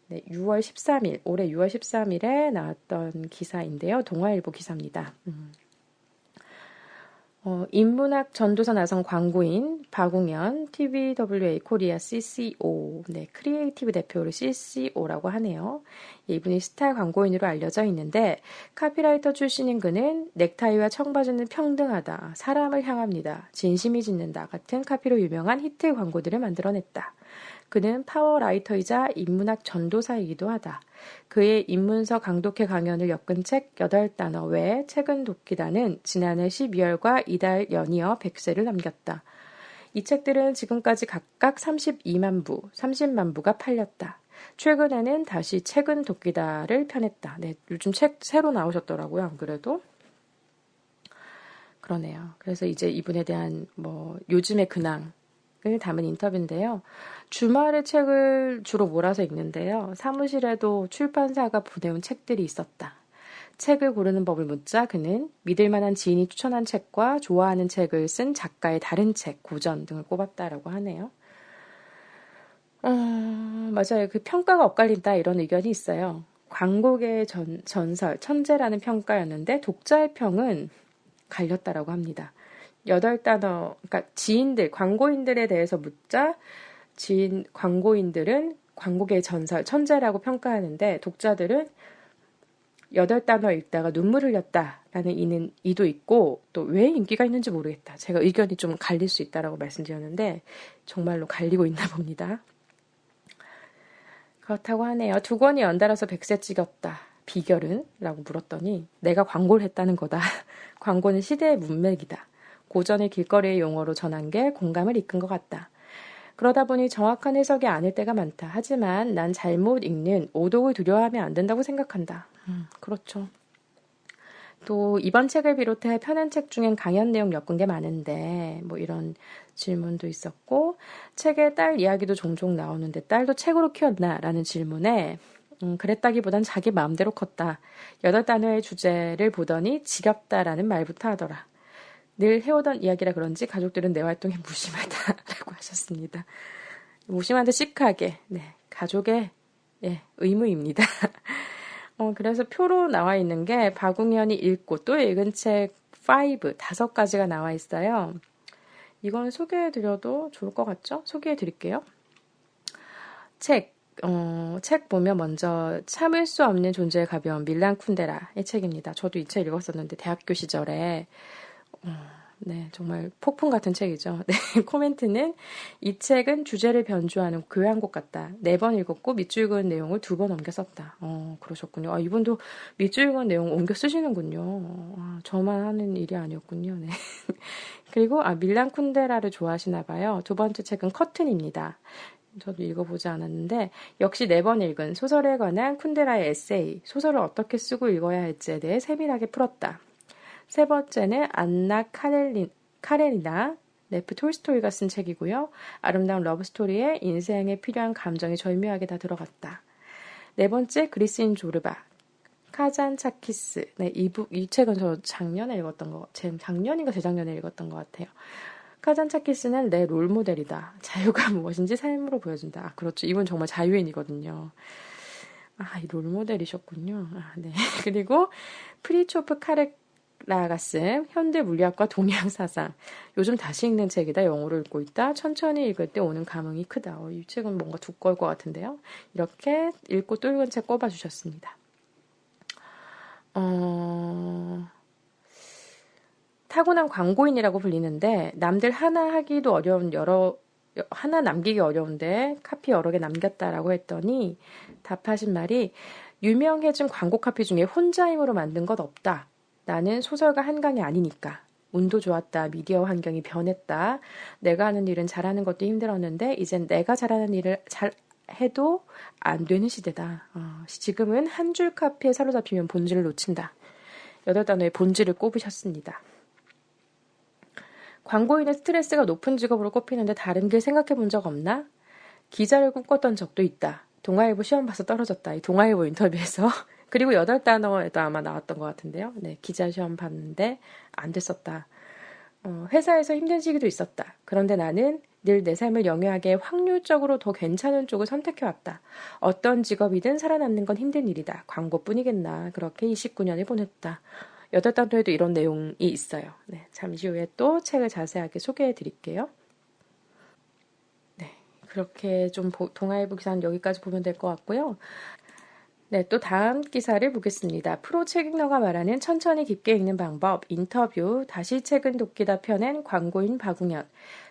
네, 6월 13일, 올해 6월 13일에 나왔던 기사인데요. 동아일보 기사입니다. 인문학 전도사 나선 광고인 박웅현, TBWA 코리아 CCO, 네, 크리에이티브 대표를 CCO라고 하네요. 이분이 스타 광고인으로 알려져 있는데 카피라이터 출신인 그는 넥타이와 청바지는 평등하다, 사람을 향합니다, 진심이 짓는다 같은 카피로 유명한 히트 광고들을 만들어냈다. 그는 파워라이터이자 인문학 전도사이기도 하다. 그의 인문서 강독회 강연을 엮은 책 8단어 외에 최근 돕기다는 지난해 12월과 이달 연이어 100세를 남겼다. 이 책들은 지금까지 각각 32만 부, 30만 부가 팔렸다. 최근에는 다시 최근 돕기다를 펴냈다. 네, 요즘 책 새로 나오셨더라고요. 안 그래도. 그러네요. 그래서 이제 이분에 대한 요즘의 근황 을 담은 인터뷰인데요. 주말에 책을 주로 몰아서 읽는데요. 사무실에도 출판사가 보내온 책들이 있었다. 책을 고르는 법을 묻자 그는 믿을 만한 지인이 추천한 책과 좋아하는 책을 쓴 작가의 다른 책, 고전 등을 꼽았다라고 하네요. 맞아요. 그 평가가 엇갈린다 이런 의견이 있어요. 광고계의 전설, 천재라는 평가였는데 독자의 평은 갈렸다라고 합니다. 8단어, 그러니까 지인들, 광고인들에 대해서 묻자 광고인들은 광고계의 전설, 천재라고 평가하는데 독자들은 8단어 읽다가 눈물 흘렸다라는 이도 있고 또 왜 인기가 있는지 모르겠다. 제가 의견이 좀 갈릴 수 있다라고 말씀드렸는데 정말로 갈리고 있나 봅니다. 그렇다고 하네요. 2권이 연달아서 100세 찍었다. 비결은? 라고 물었더니 내가 광고를 했다는 거다. 광고는 시대의 문맥이다. 고전의 길거리의 용어로 전한 게 공감을 이끈 것 같다. 그러다 보니 정확한 해석이 아닐 때가 많다. 하지만 난 잘못 읽는 오독을 두려워하면 안 된다고 생각한다. 그렇죠. 또 이번 책을 비롯해 펴낸 책 중엔 강연 내용 엮은 게 많은데 뭐 이런 질문도 있었고 책에 딸 이야기도 종종 나오는데 딸도 책으로 키웠나? 라는 질문에 그랬다기보단 자기 마음대로 컸다. 8단어의 주제를 보더니 지겹다라는 말부터 하더라. 늘 해오던 이야기라 그런지 가족들은 내 활동에 무심하다라고 하셨습니다. 무심한데 시크하게 네, 가족의 의무입니다. 그래서 표로 나와 있는 게 박웅현이 읽고 또 읽은 책 5가지가 나와 있어요. 이건 소개해드려도 좋을 것 같죠? 소개해드릴게요. 책 보면 먼저 참을 수 없는 존재의 가벼운 밀란 쿤데라의 책입니다. 저도 이 책 읽었었는데 대학교 시절에 네, 정말 폭풍 같은 책이죠. 네, 코멘트는 이 책은 주제를 변주하는 교양곡 같다. 4번 읽었고 밑줄 그은 내용을 2번 옮겨 썼다. 그러셨군요. 이분도 밑줄 그은 내용 옮겨 쓰시는군요. 저만 하는 일이 아니었군요. 네. 그리고 밀란 쿤데라를 좋아하시나 봐요. 2번째 책은 커튼입니다. 저도 읽어보지 않았는데 역시 4번 읽은 소설에 관한 쿤데라의 에세이, 소설을 어떻게 쓰고 읽어야 할지에 대해 세밀하게 풀었다. 3번째는 안나 카레니나 레프 톨스토이가 쓴 책이고요. 아름다운 러브스토리에 인생에 필요한 감정이 절묘하게 다 들어갔다. 4번째 그리스인 조르바 카잔차키스. 네, 이 책은 저 작년에 읽었던 거, 작년인가 재작년에 읽었던 것 같아요. 카잔차키스는 내 롤모델이다. 자유가 무엇인지 삶으로 보여준다. 그렇죠. 이분 정말 자유인이거든요. 이 롤모델이셨군요. 네. 그리고 프리초프 카레라가 쓴 현대 물리학과 동양 사상. 요즘 다시 읽는 책이다. 영어로 읽고 있다. 천천히 읽을 때 오는 감흥이 크다. 이 책은 뭔가 두꺼울 것 같은데요. 이렇게 읽고 또 읽은 책 꼽아주셨습니다. 타고난 광고인이라고 불리는데 남들 하나 남기기 어려운데 카피 여러 개 남겼다라고 했더니 답하신 말이 유명해진 광고 카피 중에 혼자 힘으로 만든 것 없다. 나는 소설가 한강이 아니니까. 운도 좋았다. 미디어 환경이 변했다. 내가 하는 일은 잘하는 것도 힘들었는데 이젠 내가 잘하는 일을 잘 해도 안 되는 시대다. 지금은 한 줄 카피에 사로잡히면 본질을 놓친다. 8단어의 본질을 꼽으셨습니다. 광고인은 스트레스가 높은 직업으로 꼽히는데 다른 길 생각해 본 적 없나? 기자를 꿈꿨던 적도 있다. 동아일보 시험 봐서 떨어졌다. 이 동아일보 인터뷰에서. 그리고 8단어에도 아마 나왔던 것 같은데요. 네, 기자 시험 봤는데 안 됐었다. 회사에서 힘든 시기도 있었다. 그런데 나는 늘 내 삶을 영위하게 확률적으로 더 괜찮은 쪽을 선택해왔다. 어떤 직업이든 살아남는 건 힘든 일이다. 광고뿐이겠나. 그렇게 29년을 보냈다. 8단도에도 이런 내용이 있어요. 네, 잠시 후에 또 책을 자세하게 소개해 드릴게요. 네, 그렇게 좀 동아일보 기사는 여기까지 보면 될 것 같고요. 네, 또 다음 기사를 보겠습니다. 프로 책 읽너가 말하는 천천히 깊게 읽는 방법, 인터뷰, 다시 책은 돕기다 펴낸 광고인 박웅현.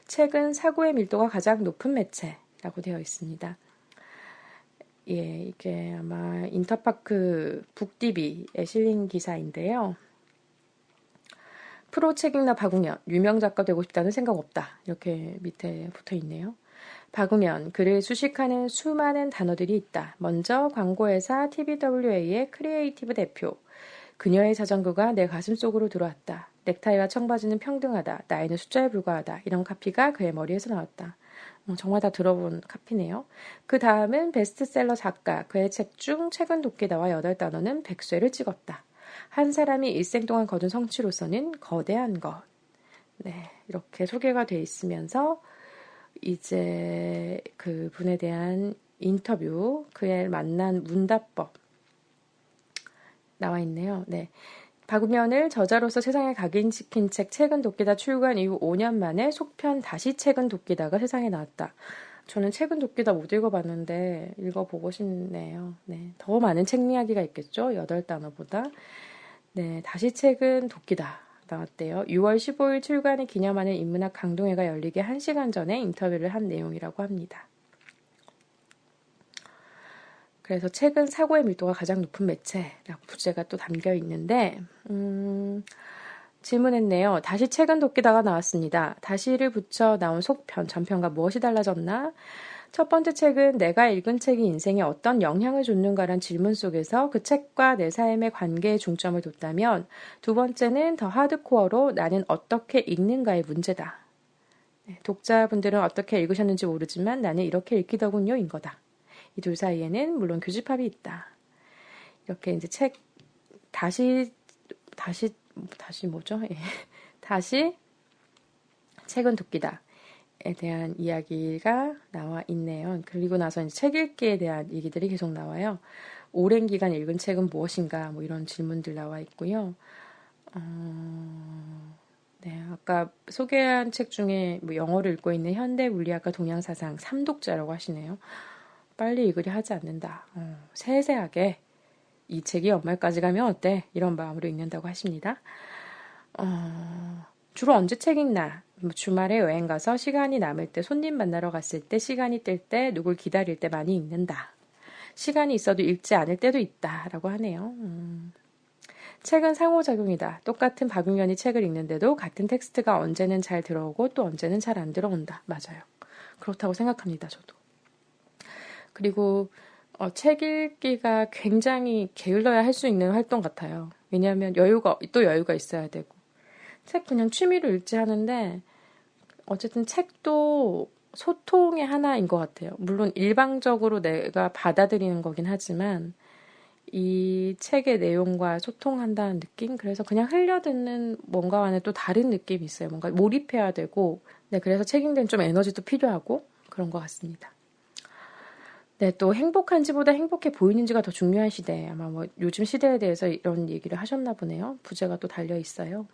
책은 사고의 밀도가 가장 높은 매체라고 되어 있습니다. 예, 이게 아마 인터파크 북디비에 실린 기사인데요. 프로 책 읽나 박웅현, 유명 작가 되고 싶다는 생각 없다. 이렇게 밑에 붙어 있네요. 박웅현, 그를 수식하는 수많은 단어들이 있다. 먼저 광고회사 TBWA의 크리에이티브 대표. 그녀의 자전거가 내 가슴 속으로 들어왔다. 넥타이와 청바지는 평등하다. 나이는 숫자에 불과하다. 이런 카피가 그의 머리에서 나왔다. 정말 다 들어본 카피네요. 그 다음은 베스트셀러 작가. 그의 책 중 책은 돕기다와 8단어는 100쇄를 찍었다. 한 사람이 일생 동안 거둔 성취로서는 거대한 것. 네, 이렇게 소개가 돼 있으면서 이제 그 분에 대한 인터뷰, 그의 만난 문답법 나와 있네요. 네. 박우면을 저자로서 세상에 각인시킨 책 책은 돕기다 출간 이후 5년 만에 속편 다시 책은 돕기다가 세상에 나왔다. 저는 책은 돕기다 못 읽어봤는데 읽어보고 싶네요. 네, 더 많은 책 이야기가 있겠죠? 8단어보다. 네, 다시 책은 돕기다 나왔대요. 6월 15일 출간을 기념하는 인문학 강동회가 열리기 1시간 전에 인터뷰를 한 내용이라고 합니다. 그래서 책은 사고의 밀도가 가장 높은 매체라고 부제가 또 담겨 있는데 질문했네요. 다시 책은 돕기다가 나왔습니다. 다시를 붙여 나온 속편, 전편과 무엇이 달라졌나? 첫 번째 책은 내가 읽은 책이 인생에 어떤 영향을 줬는가란 질문 속에서 그 책과 내 삶의 관계에 중점을 뒀다면 두 번째는 더 하드코어로 나는 어떻게 읽는가의 문제다. 독자분들은 어떻게 읽으셨는지 모르지만 나는 이렇게 읽히더군요 인 거다. 이 둘 사이에는 물론 교집합이 있다. 이렇게 이제 책 다시 뭐죠? 예. 다시 책은 돕기다에 대한 이야기가 나와 있네요. 그리고 나서 이제 책 읽기에 대한 얘기들이 계속 나와요. 오랜 기간 읽은 책은 무엇인가? 뭐 이런 질문들 나와 있고요. 네, 아까 소개한 책 중에 뭐 영어를 읽고 있는 현대 물리학과 동양사상 3독자라고 하시네요. 빨리 읽으려 하지 않는다. 세세하게 이 책이 연말까지 가면 어때? 이런 마음으로 읽는다고 하십니다. 주로 언제 책 읽나? 주말에 여행 가서 시간이 남을 때, 손님 만나러 갔을 때, 시간이 뜰 때, 누굴 기다릴 때 많이 읽는다. 시간이 있어도 읽지 않을 때도 있다. 라고 하네요. 책은 상호작용이다. 똑같은 박용현이 책을 읽는데도 같은 텍스트가 언제는 잘 들어오고 또 언제는 잘 안 들어온다. 맞아요. 그렇다고 생각합니다. 저도. 그리고 책 읽기가 굉장히 게을러야 할 수 있는 활동 같아요. 왜냐하면 여유가 있어야 되고. 책 그냥 취미로 읽지 하는데 어쨌든 책도 소통의 하나인 것 같아요. 물론 일방적으로 내가 받아들이는 거긴 하지만 이 책의 내용과 소통한다는 느낌? 그래서 그냥 흘려듣는 뭔가와는 또 다른 느낌이 있어요. 뭔가 몰입해야 되고 네, 그래서 책 읽는 데는 좀 에너지도 필요하고 그런 것 같습니다. 네, 또 행복한지보다 행복해 보이는지가 더 중요한 시대. 아마 뭐 요즘 시대에 대해서 이런 얘기를 하셨나 보네요. 부제가 또 달려 있어요.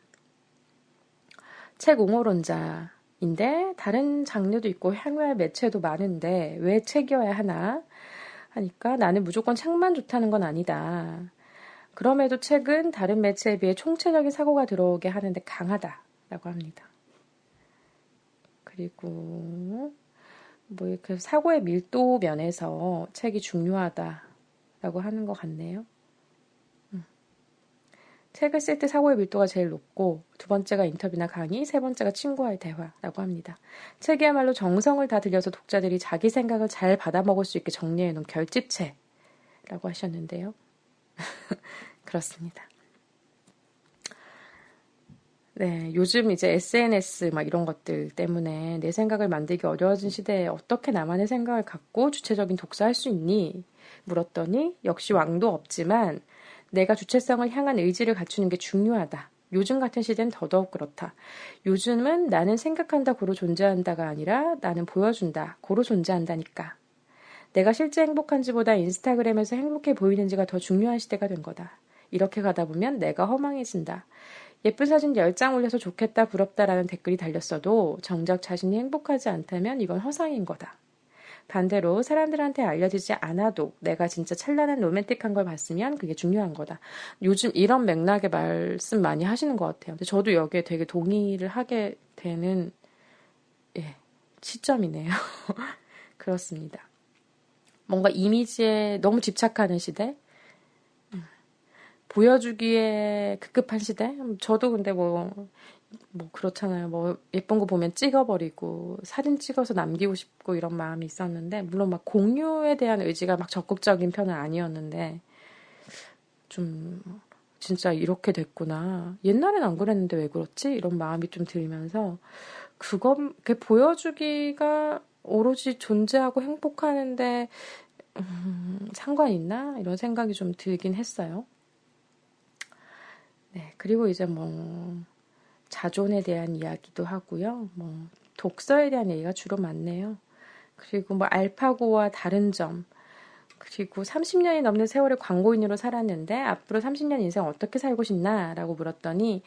책 옹호론자인데 다른 장르도 있고 향유할 매체도 많은데 왜 책이어야 하나 하니까 나는 무조건 책만 좋다는 건 아니다. 그럼에도 책은 다른 매체에 비해 총체적인 사고가 들어오게 하는데 강하다라고 합니다. 그리고 뭐 이렇게 사고의 밀도 면에서 책이 중요하다라고 하는 것 같네요. 책을 쓸 때 사고의 밀도가 제일 높고 두 번째가 인터뷰나 강의, 세 번째가 친구와의 대화라고 합니다. 책이야말로 정성을 다 들여서 독자들이 자기 생각을 잘 받아먹을 수 있게 정리해놓은 결집체라고 하셨는데요. 그렇습니다. 네, 요즘 이제 SNS 막 이런 것들 때문에 내 생각을 만들기 어려워진 시대에 어떻게 나만의 생각을 갖고 주체적인 독서할 수 있니? 물었더니 역시 왕도 없지만 내가 주체성을 향한 의지를 갖추는 게 중요하다. 요즘 같은 시대는 더더욱 그렇다. 요즘은 나는 생각한다 고로 존재한다가 아니라 나는 보여준다 고로 존재한다니까. 내가 실제 행복한지보다 인스타그램에서 행복해 보이는지가 더 중요한 시대가 된 거다. 이렇게 가다 보면 내가 허망해진다. 예쁜 사진 10장 올려서 좋겠다 부럽다라는 댓글이 달렸어도 정작 자신이 행복하지 않다면 이건 허상인 거다. 반대로 사람들한테 알려지지 않아도 내가 진짜 찬란한 로맨틱한 걸 봤으면 그게 중요한 거다. 요즘 이런 맥락의 말씀 많이 하시는 것 같아요. 근데 저도 여기에 되게 동의를 하게 되는 시점이네요. 그렇습니다. 뭔가 이미지에 너무 집착하는 시대? 보여주기에 급급한 시대? 저도 근데 뭐 그렇잖아요. 뭐 예쁜 거 보면 찍어버리고 사진 찍어서 남기고 싶고 이런 마음이 있었는데 물론 막 공유에 대한 의지가 막 적극적인 편은 아니었는데 좀 진짜 이렇게 됐구나. 옛날엔 안 그랬는데 왜 그렇지? 이런 마음이 좀 들면서 그게 보여주기가 오로지 존재하고 행복하는데 상관 있나? 이런 생각이 좀 들긴 했어요. 네, 그리고 이제 뭐 자존에 대한 이야기도 하고요. 뭐 독서에 대한 얘기가 주로 많네요. 그리고 뭐 알파고와 다른 점, 그리고 30년이 넘는 세월을 광고인으로 살았는데 앞으로 30년 인생 어떻게 살고 싶나? 라고 물었더니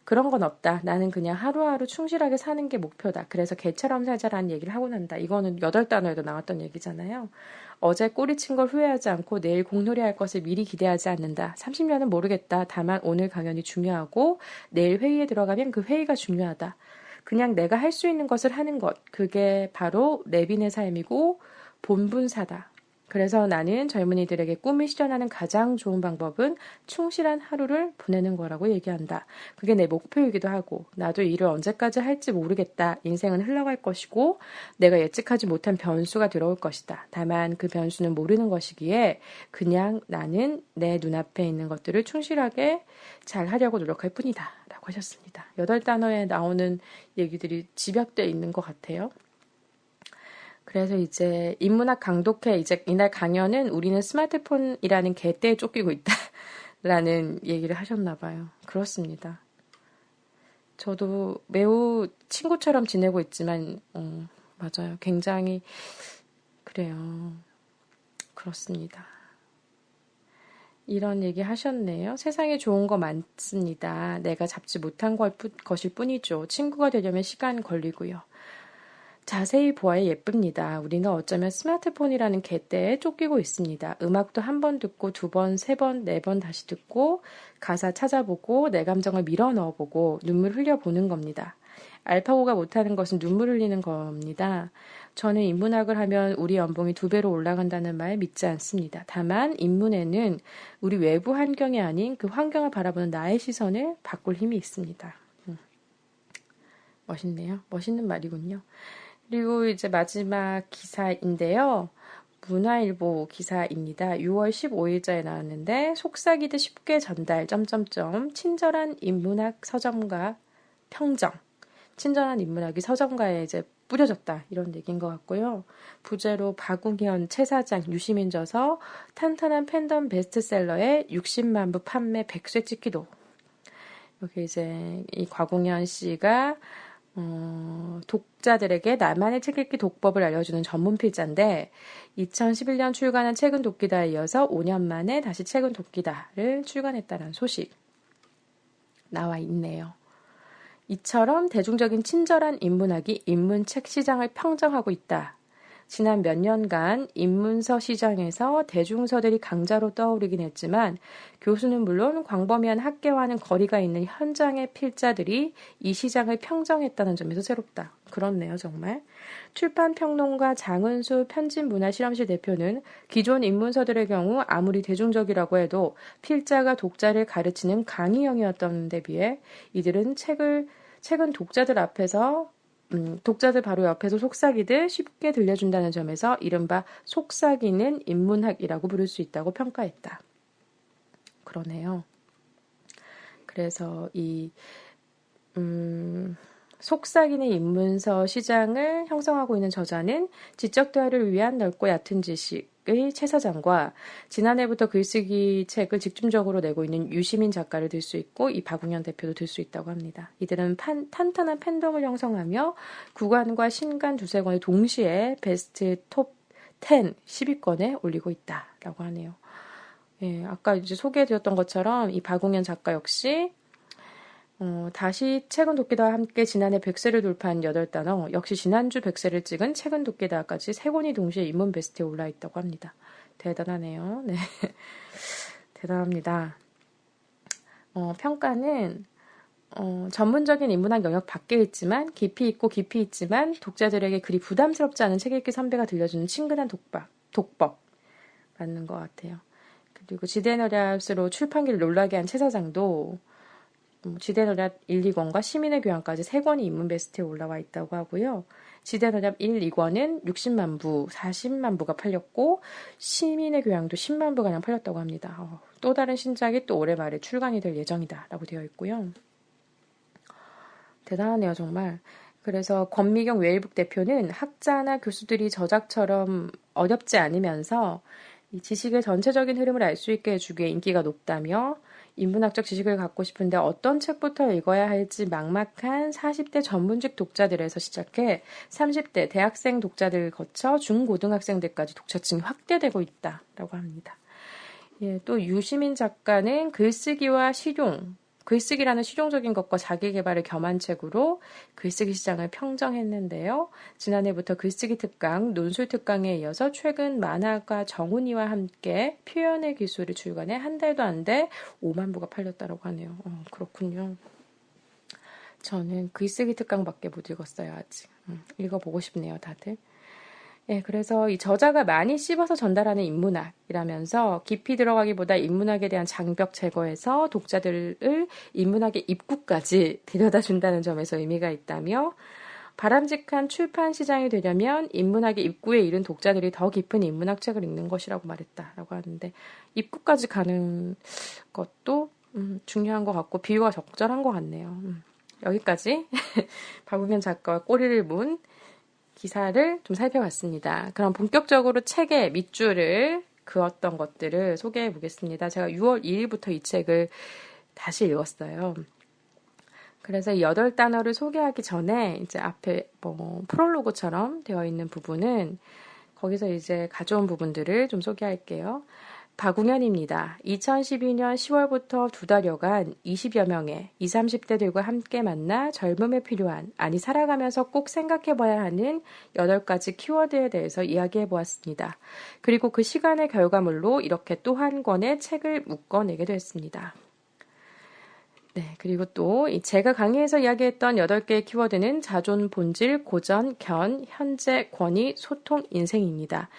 그런 건 없다. 나는 그냥 하루하루 충실하게 사는 게 목표다. 그래서 개처럼 살자라는 얘기를 하고 난다. 이거는 8단어에도 나왔던 얘기잖아요. 어제 꼬리친 걸 후회하지 않고 내일 공놀이할 것을 미리 기대하지 않는다. 30년은 모르겠다. 다만 오늘 강연이 중요하고 내일 회의에 들어가면 그 회의가 중요하다. 그냥 내가 할 수 있는 것을 하는 것. 그게 바로 레빈의 삶이고 본분사다. 그래서 나는 젊은이들에게 꿈을 실현하는 가장 좋은 방법은 충실한 하루를 보내는 거라고 얘기한다. 그게 내 목표이기도 하고 나도 일을 언제까지 할지 모르겠다. 인생은 흘러갈 것이고 내가 예측하지 못한 변수가 들어올 것이다. 다만 그 변수는 모르는 것이기에 그냥 나는 내 눈앞에 있는 것들을 충실하게 잘 하려고 노력할 뿐이다. 라고 하셨습니다. 8단어에 나오는 얘기들이 집약되어 있는 것 같아요. 그래서 이제 인문학 강독회 이제 이날 강연은 우리는 스마트폰이라는 개떼에 쫓기고 있다라는 얘기를 하셨나 봐요. 그렇습니다. 저도 매우 친구처럼 지내고 있지만 맞아요. 굉장히 그래요. 그렇습니다. 이런 얘기 하셨네요. 세상에 좋은 거 많습니다. 내가 잡지 못한 것일 뿐이죠. 친구가 되려면 시간 걸리고요. 자세히 보아야 예쁩니다. 우리는 어쩌면 스마트폰이라는 개떼에 쫓기고 있습니다. 음악도 한 번 듣고 2번, 3번, 4번 다시 듣고 가사 찾아보고 내 감정을 밀어 넣어보고 눈물 흘려보는 겁니다. 알파고가 못하는 것은 눈물 흘리는 겁니다. 저는 인문학을 하면 우리 연봉이 2배로 올라간다는 말 믿지 않습니다. 다만 인문에는 우리 외부 환경이 아닌 그 환경을 바라보는 나의 시선을 바꿀 힘이 있습니다. 멋있네요. 멋있는 말이군요. 그리고 이제 마지막 기사인데요. 문화일보 기사입니다. 6월 15일자에 나왔는데 속삭이듯 쉽게 전달 친절한 인문학 서점가 평정. 친절한 인문학이 서점가에 이제 뿌려졌다. 이런 얘기인 것 같고요. 부제로 박웅현, 최 사장, 유시민 저서 탄탄한 팬덤 베스트셀러에 60만 부 판매 100쇄 찍기도. 여기 이제 이 곽웅현 씨가 독자들에게 나만의 책 읽기 독법을 알려주는 전문 필자인데 2011년 출간한 책은 돕기다에 이어서 5년 만에 다시 책은 돕기다를 출간했다는 소식 나와 있네요. 이처럼 대중적인 친절한 인문학이 인문책 시장을 평정하고 있다. 지난 몇 년간 인문서 시장에서 대중서들이 강자로 떠오르긴 했지만 교수는 물론 광범위한 학계와는 거리가 있는 현장의 필자들이 이 시장을 평정했다는 점에서 새롭다. 그렇네요, 정말. 출판평론가 장은수 편집문화실험실 대표는 기존 인문서들의 경우 아무리 대중적이라고 해도 필자가 독자를 가르치는 강의형이었던 데 비해 이들은 책은 독자들 바로 옆에서 속삭이듯 쉽게 들려준다는 점에서 이른바 속삭이는 인문학이라고 부를 수 있다고 평가했다. 그러네요. 그래서 이 속삭이는 인문서 시장을 형성하고 있는 저자는 지적 대화를 위한 넓고 얕은 지식의 최 사장과 지난해부터 글쓰기 책을 집중적으로 내고 있는 유시민 작가를 들 수 있고 이 박웅현 대표도 들 수 있다고 합니다. 이들은 탄탄한 팬덤을 형성하며 구간과 신간 두세 권을 동시에 베스트 톱 10, 10위권에 올리고 있다라고 하네요. 예, 아까 이제 소개해드렸던 것처럼 이 박웅현 작가 역시 다시 책은 돕기다와 함께 지난해 100세를 돌파한 8단어, 역시 지난주 100세를 찍은 책은 돕기다까지 3권이 동시에 인문 베스트에 올라있다고 합니다. 대단하네요. 네. 대단합니다. 평가는 전문적인 인문학 영역 밖에 있지만 깊이 있지만 독자들에게 그리 부담스럽지 않은 책 읽기 선배가 들려주는 친근한 독법 맞는 것 같아요. 그리고 지대너랍으로 출판기를 놀라게 한 최 사장도 지대너랍 1, 2권과 시민의 교양까지 3권이 인문 베스트에 올라와 있다고 하고요. 지대너랍 1, 2권은 60만 부, 40만 부가 팔렸고 시민의 교양도 10만 부가량 팔렸다고 합니다. 또 다른 신작이 또 올해 말에 출간이 될 예정이다 라고 되어 있고요. 대단하네요, 정말. 그래서 권미경 웨일북 대표는 학자나 교수들이 저작처럼 어렵지 않으면서 이 지식의 전체적인 흐름을 알 수 있게 해주기에 인기가 높다며 인문학적 지식을 갖고 싶은데 어떤 책부터 읽어야 할지 막막한 40대 전문직 독자들에서 시작해 30대 대학생 독자들을 거쳐 중고등학생들까지 독자층이 확대되고 있다라고 합니다. 예, 또 유시민 작가는 글쓰기와 실용, 글쓰기라는 실용적인 것과 자기계발을 겸한 책으로 글쓰기 시장을 평정했는데요. 지난해부터 글쓰기 특강, 논술 특강에 이어서 최근 만화가 정훈이와 함께 표현의 기술을 출간해 한 달도 안 돼 5만 부가 팔렸다고 하네요. 그렇군요. 저는 글쓰기 특강밖에 못 읽었어요, 아직. 읽어보고 싶네요, 다들. 예, 그래서 이 저자가 많이 씹어서 전달하는 인문학이라면서 깊이 들어가기보다 인문학에 대한 장벽 제거해서 독자들을 인문학의 입구까지 데려다 준다는 점에서 의미가 있다며 바람직한 출판 시장이 되려면 인문학의 입구에 이른 독자들이 더 깊은 인문학 책을 읽는 것이라고 말했다라고 하는데 입구까지 가는 것도 중요한 것 같고 비유가 적절한 것 같네요. 여기까지 박우면 작가와 꼬리를 문 기사를 좀 살펴봤습니다. 그럼 본격적으로 책의 밑줄을 그었던 것들을 소개해 보겠습니다. 제가 6월 2일부터 이 책을 다시 읽었어요. 그래서 8단어를 소개하기 전에 이제 앞에 프롤로그처럼 되어 있는 부분은 거기서 이제 가져온 부분들을 좀 소개할게요. 박웅현입니다. 2012년 10월부터 2달여간 20여 명의 20, 30대들과 함께 만나 젊음에 필요한, 아니 살아가면서 꼭 생각해봐야 하는 8가지 키워드에 대해서 이야기해보았습니다. 그리고 그 시간의 결과물로 이렇게 또 한 권의 책을 묶어내게 됐습니다. 네, 그리고 또 제가 강의에서 이야기했던 8개의 키워드는 자존, 본질, 고전, 견, 현재, 권위, 소통, 인생입니다.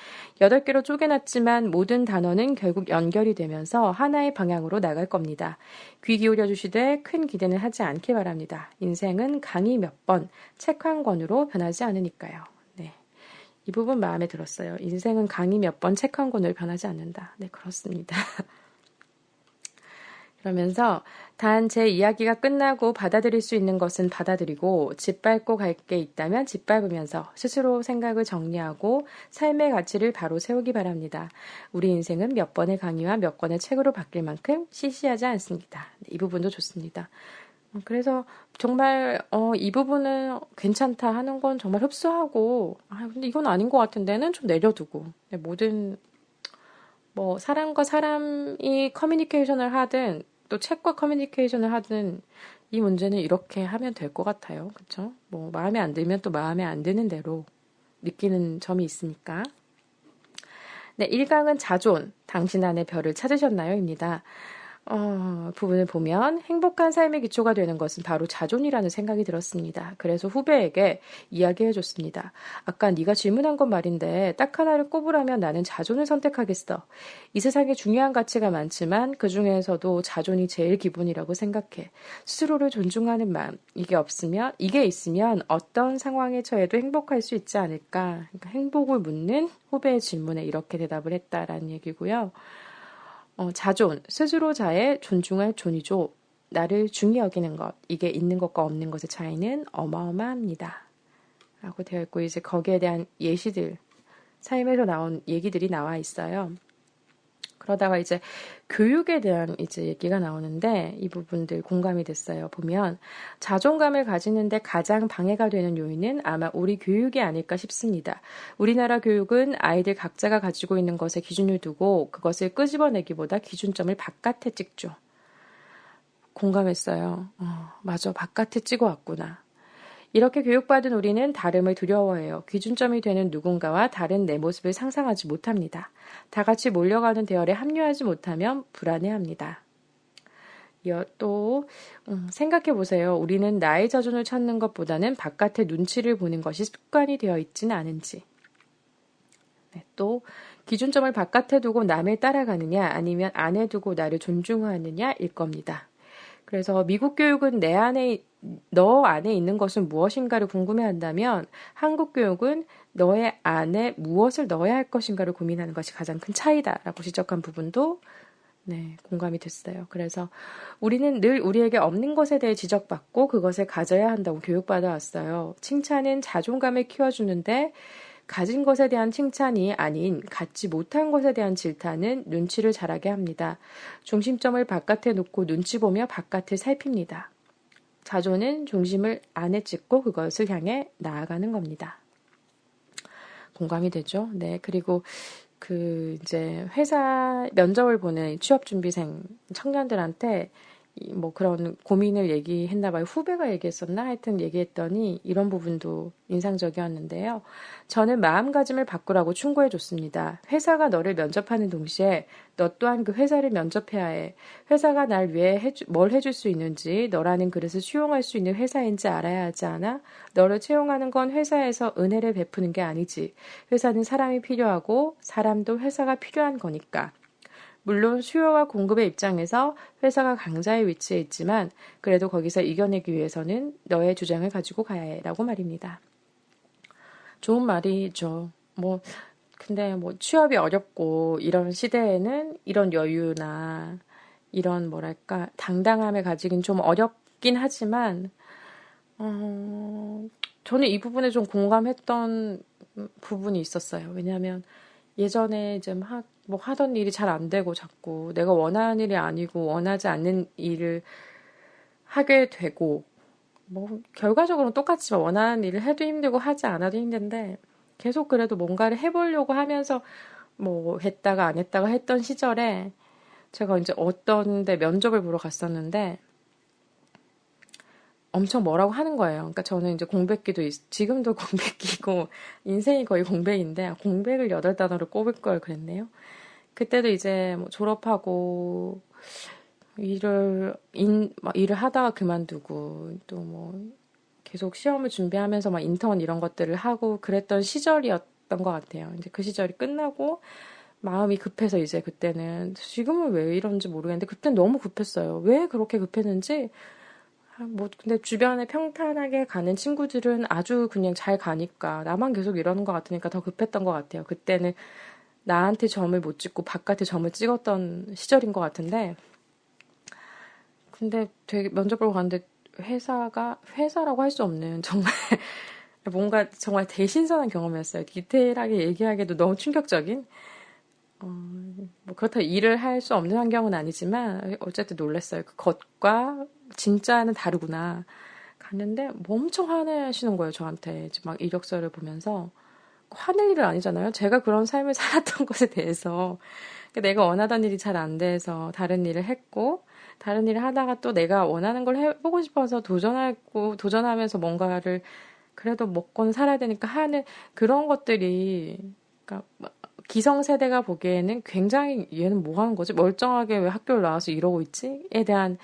8개로 쪼개놨지만 모든 단어는 결국 연결이 되면서 하나의 방향으로 나갈 겁니다. 귀 기울여 주시되 큰 기대는 하지 않길 바랍니다. 인생은 강의 몇 번, 책 한 권으로 변하지 않으니까요. 네, 이 부분 마음에 들었어요. 인생은 강의 몇 번, 책 한 권으로 변하지 않는다. 네, 그렇습니다. 그러면서 단 제 이야기가 끝나고 받아들일 수 있는 것은 받아들이고 짓밟고 갈 게 있다면 짓밟으면서 스스로 생각을 정리하고 삶의 가치를 바로 세우기 바랍니다. 우리 인생은 몇 번의 강의와 몇 권의 책으로 바뀔 만큼 시시하지 않습니다. 이 부분도 좋습니다. 그래서 정말 이 부분은 괜찮다 하는 건 정말 흡수하고 근데 이건 아닌 것 같은 데는 좀 내려두고 모든 사람과 사람이 커뮤니케이션을 하든 또 책과 커뮤니케이션을 하든 이 문제는 이렇게 하면 될 것 같아요. 그렇죠? 마음에 안 들면 또 마음에 안 드는 대로 느끼는 점이 있으니까. 네, 1강은 자존, 당신 안의 별을 찾으셨나요? 입니다. 부분을 보면 행복한 삶의 기초가 되는 것은 바로 자존이라는 생각이 들었습니다. 그래서 후배에게 이야기해줬습니다. 아까 네가 질문한 건 말인데 딱 하나를 꼽으라면 나는 자존을 선택하겠어. 이 세상에 중요한 가치가 많지만 그 중에서도 자존이 제일 기본이라고 생각해. 스스로를 존중하는 마음, 이게 있으면 어떤 상황에 처해도 행복할 수 있지 않을까. 그러니까 행복을 묻는 후배의 질문에 이렇게 대답을 했다라는 얘기고요. 자존, 스스로 자에 존중할 존이죠. 나를 중히 여기는 것, 이게 있는 것과 없는 것의 차이는 어마어마합니다. 라고 되어 있고 이제 거기에 대한 예시들, 삶에서 나온 얘기들이 나와 있어요. 그러다가 이제 교육에 대한 이제 얘기가 나오는데 이 부분들 공감이 됐어요. 보면 자존감을 가지는데 가장 방해가 되는 요인은 아마 우리 교육이 아닐까 싶습니다. 우리나라 교육은 아이들 각자가 가지고 있는 것에 기준을 두고 그것을 끄집어내기보다 기준점을 바깥에 찍죠. 공감했어요. 맞아, 바깥에 찍어왔구나. 이렇게 교육받은 우리는 다름을 두려워해요. 기준점이 되는 누군가와 다른 내 모습을 상상하지 못합니다. 다 같이 몰려가는 대열에 합류하지 못하면 불안해합니다. 또 생각해보세요. 우리는 나의 자존을 찾는 것보다는 바깥의 눈치를 보는 것이 습관이 되어 있지는 않은지. 네, 또 기준점을 바깥에 두고 남을 따라가느냐 아니면 안에 두고 나를 존중하느냐일 겁니다. 그래서 미국 교육은 너 안에 있는 것은 무엇인가를 궁금해한다면 한국 교육은 너의 안에 무엇을 넣어야 할 것인가를 고민하는 것이 가장 큰 차이다라고 지적한 부분도 공감이 됐어요. 그래서 우리는 늘 우리에게 없는 것에 대해 지적받고 그것을 가져야 한다고 교육받아 왔어요. 칭찬은 자존감을 키워주는데 가진 것에 대한 칭찬이 아닌 갖지 못한 것에 대한 질타는 눈치를 잘하게 합니다. 중심점을 바깥에 놓고 눈치 보며 바깥을 살핍니다. 자조는 중심을 안에 찍고 그것을 향해 나아가는 겁니다. 공감이 되죠? 네. 그리고 이제 회사 면접을 보는 취업준비생 청년들한테 뭐 그런 고민을 얘기했나 봐요. 후배가 얘기했었나? 하여튼 얘기했더니 이런 부분도 인상적이었는데요. 저는 마음가짐을 바꾸라고 충고해줬습니다. 회사가 너를 면접하는 동시에 너 또한 그 회사를 면접해야 해. 회사가 날 위해 뭘 해줄 수 있는지, 너라는 그릇을 수용할 수 있는 회사인지 알아야 하지 않아? 너를 채용하는 건 회사에서 은혜를 베푸는 게 아니지. 회사는 사람이 필요하고 사람도 회사가 필요한 거니까. 물론 수요와 공급의 입장에서 회사가 강자의 위치에 있지만 그래도 거기서 이겨내기 위해서는 너의 주장을 가지고 가야 해 라고 말입니다. 좋은 말이죠. 근데 취업이 어렵고 이런 시대에는 이런 여유나 이런 뭐랄까 당당함을 가지긴 좀 어렵긴 하지만 저는 이 부분에 좀 공감했던 부분이 있었어요. 왜냐하면 예전에 이제 하던 일이 잘 안 되고 자꾸 내가 원하는 일이 아니고 원하지 않는 일을 하게 되고 결과적으로는 똑같지만 원하는 일을 해도 힘들고 하지 않아도 힘든데 계속 그래도 뭔가를 해보려고 하면서 했다가 안 했다가 했던 시절에 제가 이제 어떤 데 면접을 보러 갔었는데 엄청 뭐라고 하는 거예요. 그러니까 저는 이제 공백기도 지금도 공백기고 인생이 거의 공백인데 공백을 8단어로 꼽을 걸 그랬네요. 그때도 이제 졸업하고 일을 하다가 그만두고 또 계속 시험을 준비하면서 인턴 이런 것들을 하고 그랬던 시절이었던 것 같아요. 이제 그 시절이 끝나고 마음이 급해서 이제 그때는 지금은 왜 이런지 모르겠는데 그때는 너무 급했어요. 왜 그렇게 급했는지 근데 주변에 평탄하게 가는 친구들은 아주 그냥 잘 가니까 나만 계속 이러는 것 같으니까 더 급했던 것 같아요. 그때는 나한테 점을 못 찍고 바깥에 점을 찍었던 시절인 것 같은데 근데 되게 면접 보러 갔는데 회사라고 할 수 없는 정말 뭔가 정말 대신선한 경험이었어요. 디테일하게 얘기하기에도 너무 충격적인 그렇다고 일을 할 수 없는 환경은 아니지만 어쨌든 놀랐어요. 그 겉과 진짜는 다르구나. 갔는데 엄청 화내시는 거예요. 저한테 이제 막 이력서를 보면서 화낼 일은 아니잖아요. 제가 그런 삶을 살았던 것에 대해서 내가 원하던 일이 잘 안 돼서 다른 일을 했고 다른 일을 하다가 또 내가 원하는 걸 해보고 싶어서 도전하면서 뭔가를 그래도 먹고는 살아야 되니까 하는 그런 것들이 그러니까 기성세대가 보기에는 굉장히 얘는 뭐 하는 거지? 멀쩡하게 왜 학교를 나와서 이러고 있지? 에 대한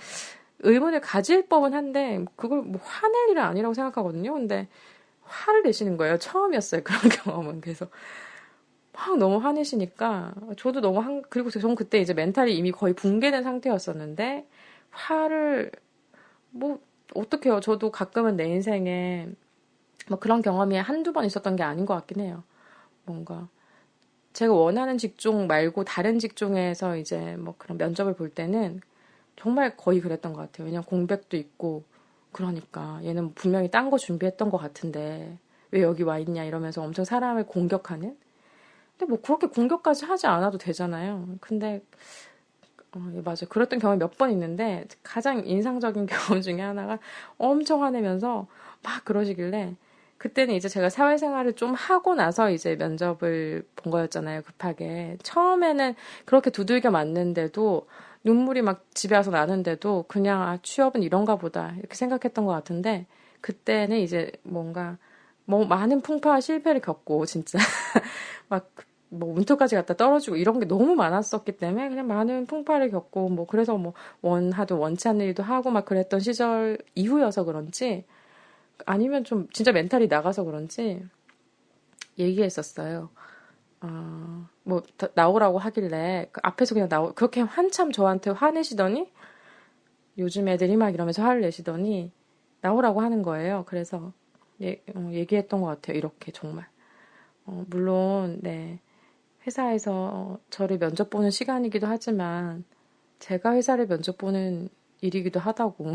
의문을 가질 법은 한데 그걸 화낼 일은 아니라고 생각하거든요. 근데 화를 내시는 거예요. 처음이었어요. 그런 경험은. 그래서 막 너무 화내시니까 저도 너무 그리고 저는 그때 이제 멘탈이 이미 거의 붕괴된 상태였었는데 화를 어떡해요. 저도 가끔은 내 인생에 그런 경험이 한두 번 있었던 게 아닌 것 같긴 해요. 뭔가 제가 원하는 직종 말고 다른 직종에서 이제 그런 면접을 볼 때는 정말 거의 그랬던 것 같아요. 왜냐면 공백도 있고 그러니까 얘는 분명히 딴 거 준비했던 것 같은데 왜 여기 와 있냐 이러면서 엄청 사람을 공격하는? 근데 그렇게 공격까지 하지 않아도 되잖아요. 근데 맞아요. 그랬던 경험이 몇 번 있는데 가장 인상적인 경험 중에 하나가 엄청 화내면서 막 그러시길래 그때는 이제 제가 사회생활을 좀 하고 나서 이제 면접을 본 거였잖아요. 급하게. 처음에는 그렇게 두들겨 맞는데도 눈물이 막 집에 와서 나는데도 그냥 취업은 이런가 보다 이렇게 생각했던 것 같은데 그때는 이제 뭔가 많은 풍파와 실패를 겪고 진짜 막 문턱까지 갔다 떨어지고 이런 게 너무 많았었기 때문에 그냥 많은 풍파를 겪고 그래서 원하도 원치 않는 일도 하고 막 그랬던 시절 이후여서 그런지 아니면 좀 진짜 멘탈이 나가서 그런지 얘기했었어요. 나오라고 하길래 그 앞에서 그냥 그렇게 한참 저한테 화내시더니 요즘 애들이 막 이러면서 화를 내시더니 나오라고 하는 거예요. 그래서 얘기했던 것 같아요. 이렇게 정말. 물론 네 회사에서 저를 면접 보는 시간이기도 하지만 제가 회사를 면접 보는 일이기도 하다고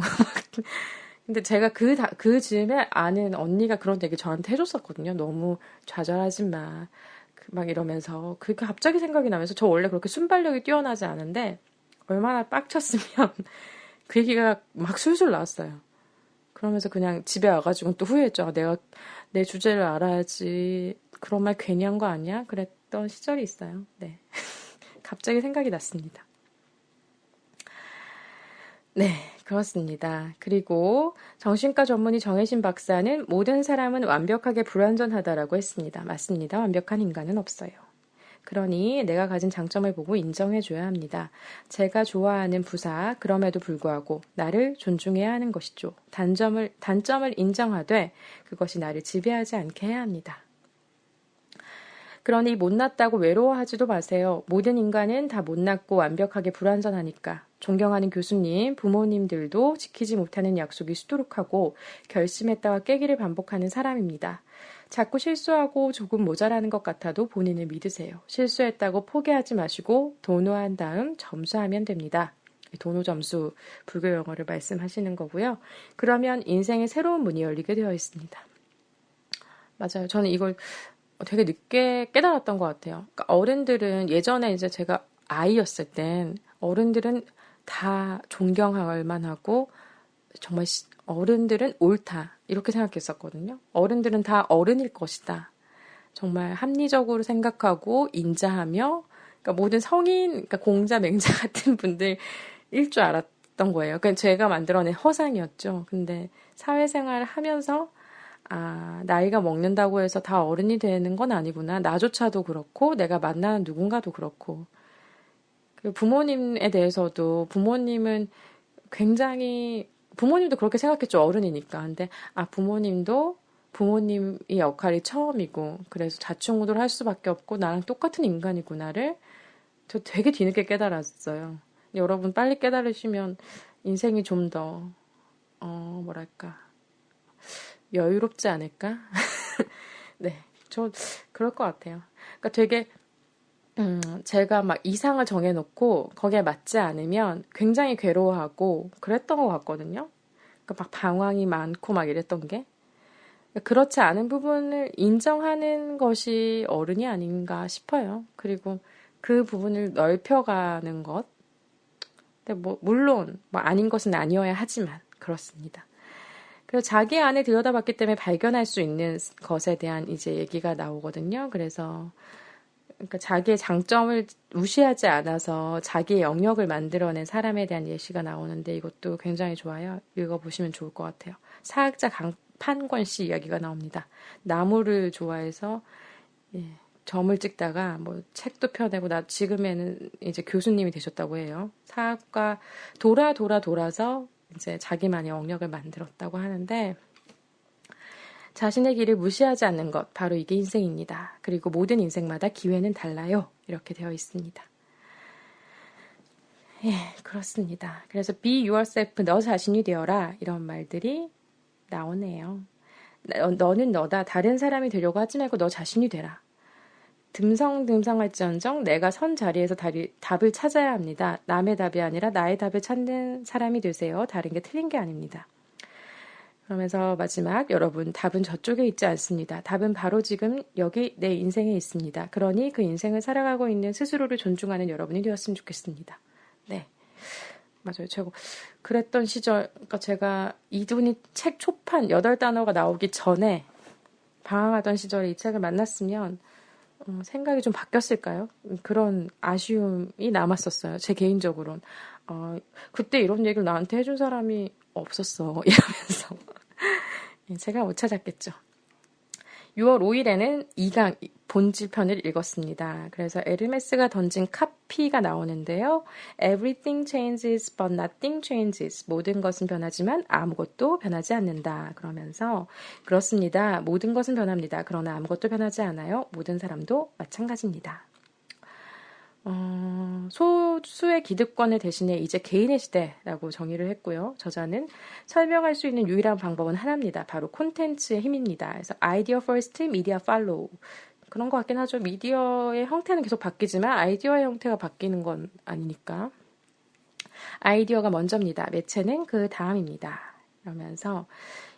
근데 제가 그 즈음에 아는 언니가 그런 얘기 저한테 해줬었거든요. 너무 좌절하지 마. 막 이러면서. 그게 갑자기 생각이 나면서 저 원래 그렇게 순발력이 뛰어나지 않은데 얼마나 빡쳤으면 그 얘기가 막 술술 나왔어요. 그러면서 그냥 집에 와가지고 또 후회했죠. 내가 내 주제를 알아야지. 그런 말 괜히 한 거 아니야? 그랬던 시절이 있어요. 네. 갑자기 생각이 났습니다. 네, 그렇습니다. 그리고 정신과 전문의 정혜신 박사는 모든 사람은 완벽하게 불완전하다라고 했습니다. 맞습니다. 완벽한 인간은 없어요. 그러니 내가 가진 장점을 보고 인정해줘야 합니다. 제가 좋아하는 부사, 그럼에도 불구하고 나를 존중해야 하는 것이죠. 단점을 인정하되 그것이 나를 지배하지 않게 해야 합니다. 그러니 못났다고 외로워하지도 마세요. 모든 인간은 다 못났고 완벽하게 불완전하니까. 존경하는 교수님, 부모님들도 지키지 못하는 약속이 수두룩하고 결심했다가 깨기를 반복하는 사람입니다. 자꾸 실수하고 조금 모자라는 것 같아도 본인을 믿으세요. 실수했다고 포기하지 마시고 도노한 다음 점수하면 됩니다. 도노 점수, 불교 용어를 말씀하시는 거고요. 그러면 인생의 새로운 문이 열리게 되어 있습니다. 맞아요. 저는 이걸 되게 늦게 깨달았던 것 같아요. 그러니까 어른들은 예전에 이제 제가 아이였을 땐 어른들은 다 존경할 만하고 정말 어른들은 옳다 이렇게 생각했었거든요. 어른들은 다 어른일 것이다. 정말 합리적으로 생각하고 인자하며 그러니까 모든 성인, 그러니까 공자, 맹자 같은 분들일 줄 알았던 거예요. 그러니까 제가 만들어낸 허상이었죠. 근데 사회생활을 하면서 나이가 먹는다고 해서 다 어른이 되는 건 아니구나. 나조차도 그렇고, 내가 만나는 누군가도 그렇고. 부모님에 대해서도 부모님은 굉장히, 부모님도 그렇게 생각했죠. 어른이니까. 근데, 부모님도 부모님의 역할이 처음이고, 그래서 자충우돌 할 수밖에 없고, 나랑 똑같은 인간이구나를 저 되게 뒤늦게 깨달았어요. 여러분 빨리 깨달으시면 인생이 좀 더, 뭐랄까. 여유롭지 않을까? 네, 저 그럴 것 같아요. 그러니까 되게 제가 막 이상을 정해놓고 거기에 맞지 않으면 굉장히 괴로워하고 그랬던 것 같거든요. 그러니까 막 방황이 많고 막 이랬던 게 그렇지 않은 부분을 인정하는 것이 어른이 아닌가 싶어요. 그리고 그 부분을 넓혀가는 것. 근데 뭐 물론 뭐 아닌 것은 아니어야 하지만 그렇습니다. 그래서 자기 안에 들여다봤기 때문에 발견할 수 있는 것에 대한 이제 얘기가 나오거든요. 그래서 그러니까 자기의 장점을 무시하지 않아서 자기의 영역을 만들어낸 사람에 대한 예시가 나오는데 이것도 굉장히 좋아요. 읽어보시면 좋을 것 같아요. 사학자 강판권 씨 이야기가 나옵니다. 나무를 좋아해서 점을 찍다가 뭐 책도 펴내고 지금에는 이제 교수님이 되셨다고 해요. 사학과 돌아서 이제 자기만의 영역을 만들었다고 하는데 자신의 길을 무시하지 않는 것 바로 이게 인생입니다. 그리고 모든 인생마다 기회는 달라요. 이렇게 되어 있습니다. 예, 그렇습니다. 그래서 be yourself, 너 자신이 되어라 이런 말들이 나오네요. 너는 너다. 다른 사람이 되려고 하지 말고 너 자신이 되라. 듬성듬성할지언정 내가 선 자리에서 답을 찾아야 합니다. 남의 답이 아니라 나의 답을 찾는 사람이 되세요. 다른 게 틀린 게 아닙니다. 그러면서 마지막 여러분 답은 저쪽에 있지 않습니다. 답은 바로 지금 여기 내 인생에 있습니다. 그러니 그 인생을 살아가고 있는 스스로를 존중하는 여러분이 되었으면 좋겠습니다. 네, 맞아요. 제가 그랬던 시절, 그러니까 제가 이분이 책 초판 8단어가 나오기 전에 방황하던 시절에 이 책을 만났으면 생각이 좀 바뀌었을까요? 그런 아쉬움이 남았었어요. 제 개인적으로는. 그때 이런 얘기를 나한테 해준 사람이 없었어. 이러면서. 제가 못 찾았겠죠. 6월 5일에는 2강 본질편을 읽었습니다. 그래서 에르메스가 던진 카피가 나오는데요. Everything changes but nothing changes. 모든 것은 변하지만 아무것도 변하지 않는다. 그러면서 그렇습니다. 모든 것은 변합니다. 그러나 아무것도 변하지 않아요. 모든 사람도 마찬가지입니다. 소수의 기득권을 대신해 이제 개인의 시대라고 정의를 했고요. 저자는 설명할 수 있는 유일한 방법은 하나입니다. 바로 콘텐츠의 힘입니다. 그래서 아이디어 퍼스트, 미디어 팔로우. 그런 것 같긴 하죠. 미디어의 형태는 계속 바뀌지만 아이디어의 형태가 바뀌는 건 아니니까. 아이디어가 먼저입니다. 매체는 그 다음입니다. 그러면서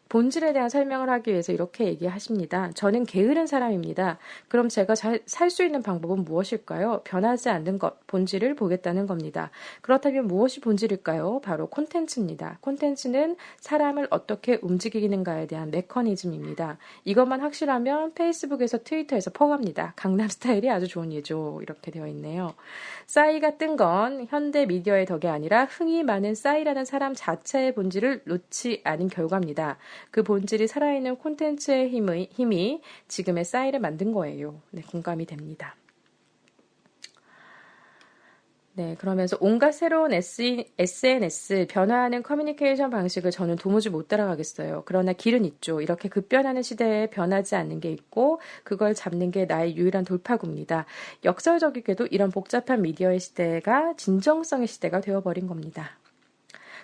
본질에 대한 설명을 하기 위해서 이렇게 얘기하십니다. 저는 게으른 사람입니다. 그럼 제가 살 수 있는 방법은 무엇일까요? 변하지 않는 것, 본질을 보겠다는 겁니다. 그렇다면 무엇이 본질일까요? 바로 콘텐츠입니다. 콘텐츠는 사람을 어떻게 움직이는가에 대한 메커니즘입니다. 이것만 확실하면 페이스북에서 트위터에서 퍼갑니다. 강남스타일이 아주 좋은 예죠. 이렇게 되어 있네요. 싸이가 뜬 건 현대 미디어의 덕이 아니라 흥이 많은 싸이라는 사람 자체의 본질을 놓지 않은 결과입니다. 그 본질이 살아있는 콘텐츠의 힘이 지금의 싸이를 만든 거예요. 네, 공감이 됩니다. 네, 그러면서 온갖 새로운 SNS, 변화하는 커뮤니케이션 방식을 저는 도무지 못 따라가겠어요. 그러나 길은 있죠. 이렇게 급변하는 시대에 변하지 않는 게 있고 그걸 잡는 게 나의 유일한 돌파구입니다. 역설적이게도 이런 복잡한 미디어의 시대가 진정성의 시대가 되어버린 겁니다.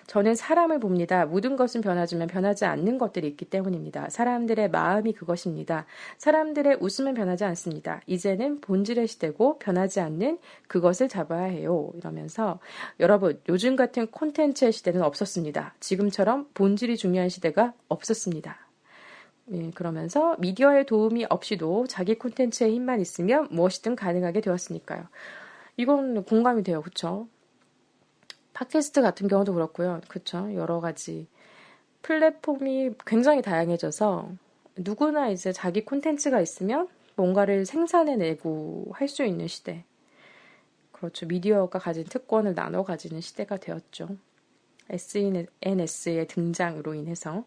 저는 사람을 봅니다. 모든 것은 변하지만 변하지 않는 것들이 있기 때문입니다. 사람들의 마음이 그것입니다. 사람들의 웃음은 변하지 않습니다. 이제는 본질의 시대고 변하지 않는 그것을 잡아야 해요. 이러면서 여러분, 요즘 같은 콘텐츠의 시대는 없었습니다. 지금처럼 본질이 중요한 시대가 없었습니다. 예, 그러면서 미디어의 도움이 없이도 자기 콘텐츠의 힘만 있으면 무엇이든 가능하게 되었으니까요. 이건 공감이 돼요. 그렇죠? 팟캐스트 같은 경우도 그렇고요. 그쵸? 여러 가지 플랫폼이 굉장히 다양해져서 누구나 이제 자기 콘텐츠가 있으면 뭔가를 생산해내고 할 수 있는 시대. 그렇죠. 미디어가 가진 특권을 나눠 가지는 시대가 되었죠. SNS의 등장으로 인해서.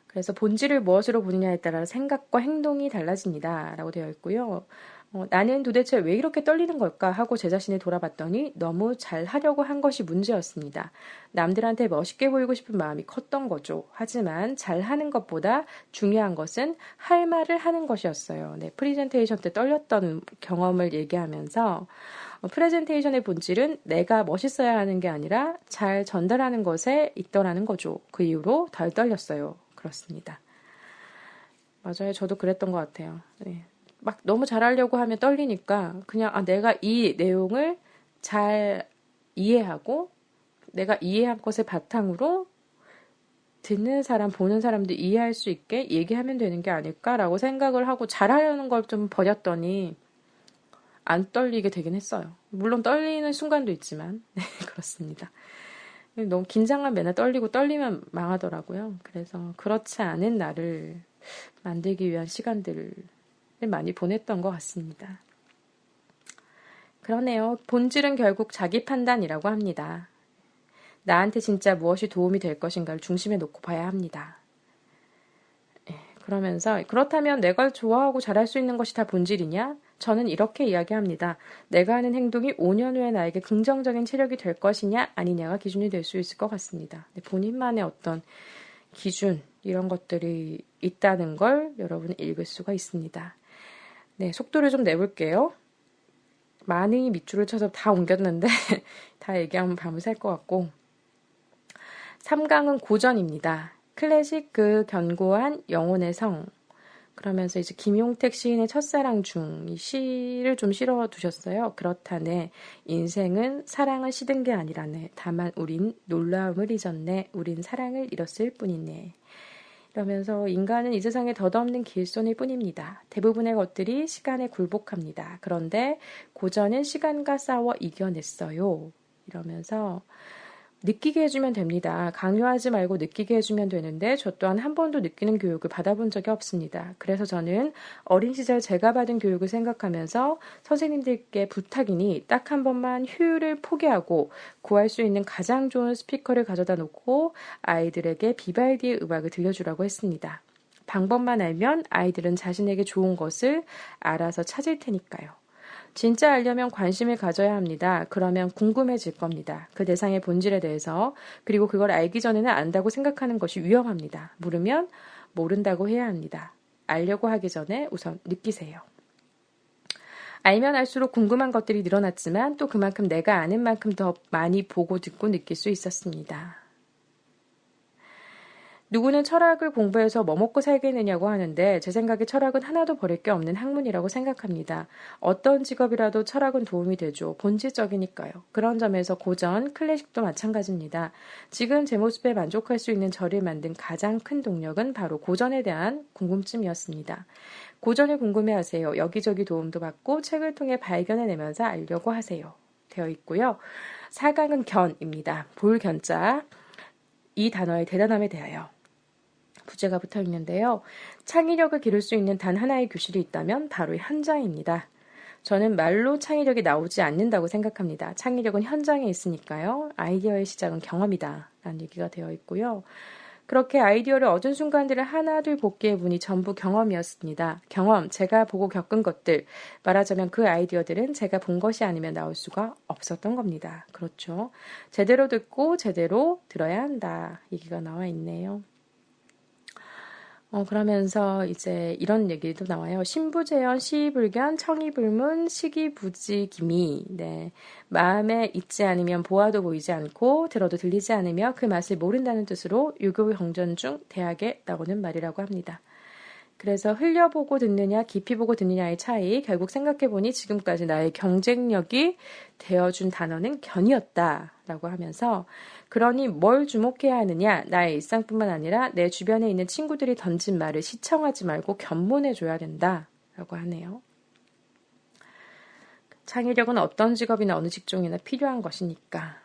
그래서 본질을 무엇으로 보느냐에 따라 생각과 행동이 달라집니다. 라고 되어 있고요. 나는 도대체 왜 이렇게 떨리는 걸까 하고 제 자신을 돌아봤더니 너무 잘하려고 한 것이 문제였습니다. 남들한테 멋있게 보이고 싶은 마음이 컸던 거죠. 하지만 잘하는 것보다 중요한 것은 할 말을 하는 것이었어요. 네, 프레젠테이션 때 떨렸던 경험을 얘기하면서 프레젠테이션의 본질은 내가 멋있어야 하는 게 아니라 잘 전달하는 것에 있더라는 거죠. 그 이후로 덜 떨렸어요. 그렇습니다. 맞아요. 저도 그랬던 것 같아요. 네. 막 너무 잘하려고 하면 떨리니까 그냥 내가 이 내용을 잘 이해하고 내가 이해한 것을 바탕으로 듣는 사람, 보는 사람도 이해할 수 있게 얘기하면 되는 게 아닐까라고 생각을 하고 잘하려는 걸 좀 버렸더니 안 떨리게 되긴 했어요. 물론 떨리는 순간도 있지만 네, 그렇습니다. 너무 긴장하면 맨날 떨리면 망하더라고요. 그래서 그렇지 않은 나를 만들기 위한 시간들을 많이 보냈던 것 같습니다. 그러네요. 본질은 결국 자기 판단이라고 합니다. 나한테 진짜 무엇이 도움이 될 것인가를 중심에 놓고 봐야 합니다. 그러면서 그렇다면 내가 좋아하고 잘할 수 있는 것이 다 본질이냐? 저는 이렇게 이야기합니다. 내가 하는 행동이 5년 후에 나에게 긍정적인 체력이 될 것이냐 아니냐가 기준이 될 수 있을 것 같습니다. 본인만의 어떤 기준 이런 것들이 있다는 걸 여러분은 읽을 수가 있습니다. 네, 속도를 좀 내볼게요. 많이 밑줄을 쳐서 다 옮겼는데 다 얘기하면 밤을 샐 것 같고 3강은 고전입니다. 클래식 그 견고한 영혼의 성 그러면서 이제 김용택 시인의 첫사랑 중 이 시를 좀 실어두셨어요. 그렇다네. 인생은 사랑을 시든 게 아니라네. 다만 우린 놀라움을 잊었네. 우린 사랑을 잃었을 뿐이네. 이러면서 인간은 이 세상에 덧없는 길손일 뿐입니다. 대부분의 것들이 시간에 굴복합니다. 그런데 고전은 시간과 싸워 이겨냈어요. 이러면서 느끼게 해주면 됩니다. 강요하지 말고 느끼게 해주면 되는데 저 또한 한 번도 느끼는 교육을 받아본 적이 없습니다. 그래서 저는 어린 시절 제가 받은 교육을 생각하면서 선생님들께 부탁이니 딱 한 번만 효율을 포기하고 구할 수 있는 가장 좋은 스피커를 가져다 놓고 아이들에게 비발디의 음악을 들려주라고 했습니다. 방법만 알면 아이들은 자신에게 좋은 것을 알아서 찾을 테니까요. 진짜 알려면 관심을 가져야 합니다. 그러면 궁금해질 겁니다. 그 대상의 본질에 대해서. 그리고 그걸 알기 전에는 안다고 생각하는 것이 위험합니다. 물으면 모른다고 해야 합니다. 알려고 하기 전에 우선 느끼세요. 알면 알수록 궁금한 것들이 늘어났지만 또 그만큼 내가 아는 만큼 더 많이 보고 듣고 느낄 수 있었습니다. 누구는 철학을 공부해서 뭐 먹고 살겠느냐고 하는데 제 생각에 철학은 하나도 버릴 게 없는 학문이라고 생각합니다. 어떤 직업이라도 철학은 도움이 되죠. 본질적이니까요. 그런 점에서 고전, 클래식도 마찬가지입니다. 지금 제 모습에 만족할 수 있는 저를 만든 가장 큰 동력은 바로 고전에 대한 궁금증이었습니다. 고전을 궁금해하세요. 여기저기 도움도 받고 책을 통해 발견해내면서 알려고 하세요. 되어 있고요. 4강은 견입니다. 볼견자. 이 단어의 대단함에 대하여 부제가 붙어 있는데요. 창의력을 기를 수 있는 단 하나의 교실이 있다면 바로 현장입니다. 저는 말로 창의력이 나오지 않는다고 생각합니다. 창의력은 현장에 있으니까요. 아이디어의 시작은 경험이다. 라는 얘기가 되어 있고요. 그렇게 아이디어를 얻은 순간들을 하나둘 복기해보니 전부 경험이었습니다. 경험, 제가 보고 겪은 것들, 말하자면 그 아이디어들은 제가 본 것이 아니면 나올 수가 없었던 겁니다. 그렇죠. 제대로 듣고 제대로 들어야 한다. 얘기가 나와 있네요. 그러면서 이제 이런 얘기도 나와요. 신부재현, 시의불견, 청의불문, 시기부지기미. 네. 마음에 있지 않으면 보아도 보이지 않고 들어도 들리지 않으며 그 맛을 모른다는 뜻으로 유교 경전 중 대학에 나오는 말이라고 합니다. 그래서 흘려보고 듣느냐, 깊이 보고 듣느냐의 차이, 결국 생각해보니 지금까지 나의 경쟁력이 되어준 단어는 견이었다라고 하면서 그러니 뭘 주목해야 하느냐, 나의 일상뿐만 아니라 내 주변에 있는 친구들이 던진 말을 시청하지 말고 견문해줘야 된다라고 하네요. 창의력은 어떤 직업이나 어느 직종이나 필요한 것이니까.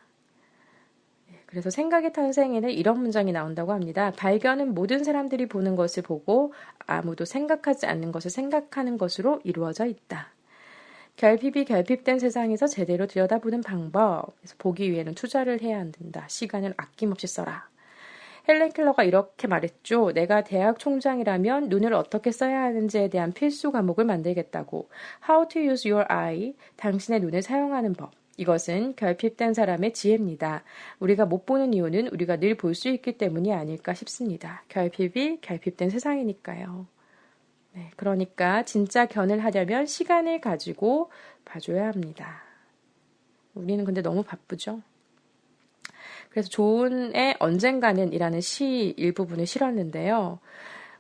그래서 생각의 탄생에는 이런 문장이 나온다고 합니다. 발견은 모든 사람들이 보는 것을 보고 아무도 생각하지 않는 것을 생각하는 것으로 이루어져 있다. 결핍이 결핍된 세상에서 제대로 들여다보는 방법. 그래서 보기 위해는 투자를 해야 한다. 시간을 아낌없이 써라. 헬렌 켈러가 이렇게 말했죠. 내가 대학 총장이라면 눈을 어떻게 써야 하는지에 대한 필수 과목을 만들겠다고. How to use your eye. 당신의 눈을 사용하는 법. 이것은 결핍된 사람의 지혜입니다. 우리가 못 보는 이유는 우리가 늘 볼 수 있기 때문이 아닐까 싶습니다. 결핍이 결핍된 세상이니까요. 네, 그러니까 진짜 견을 하려면 시간을 가지고 봐줘야 합니다. 우리는 근데 너무 바쁘죠. 그래서 조은의 언젠가는 이라는 시 일부분을 실었는데요.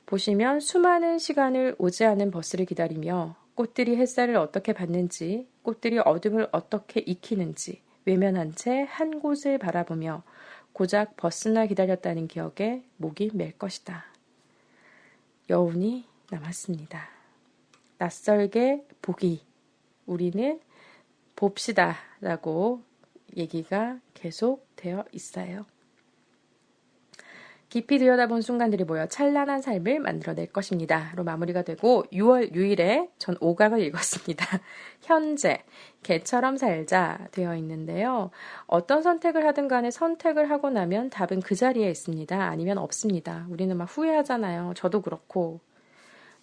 보시면 수많은 시간을 오지 않은 버스를 기다리며 꽃들이 햇살을 어떻게 받는지, 꽃들이 어둠을 어떻게 익히는지 외면한 채 한 곳을 바라보며 고작 버스나 기다렸다는 기억에 목이 맬 것이다. 여운이 남았습니다. 낯설게 보기. 우리는 봅시다 라고 얘기가 계속 되어 있어요. 깊이 들여다본 순간들이 모여 찬란한 삶을 만들어낼 것입니다. 로 마무리가 되고 6월 6일에 전 5강을 읽었습니다. 현재, 개처럼 살자 되어 있는데요. 어떤 선택을 하든 간에 선택을 하고 나면 답은 그 자리에 있습니다. 아니면 없습니다. 우리는 막 후회하잖아요. 저도 그렇고.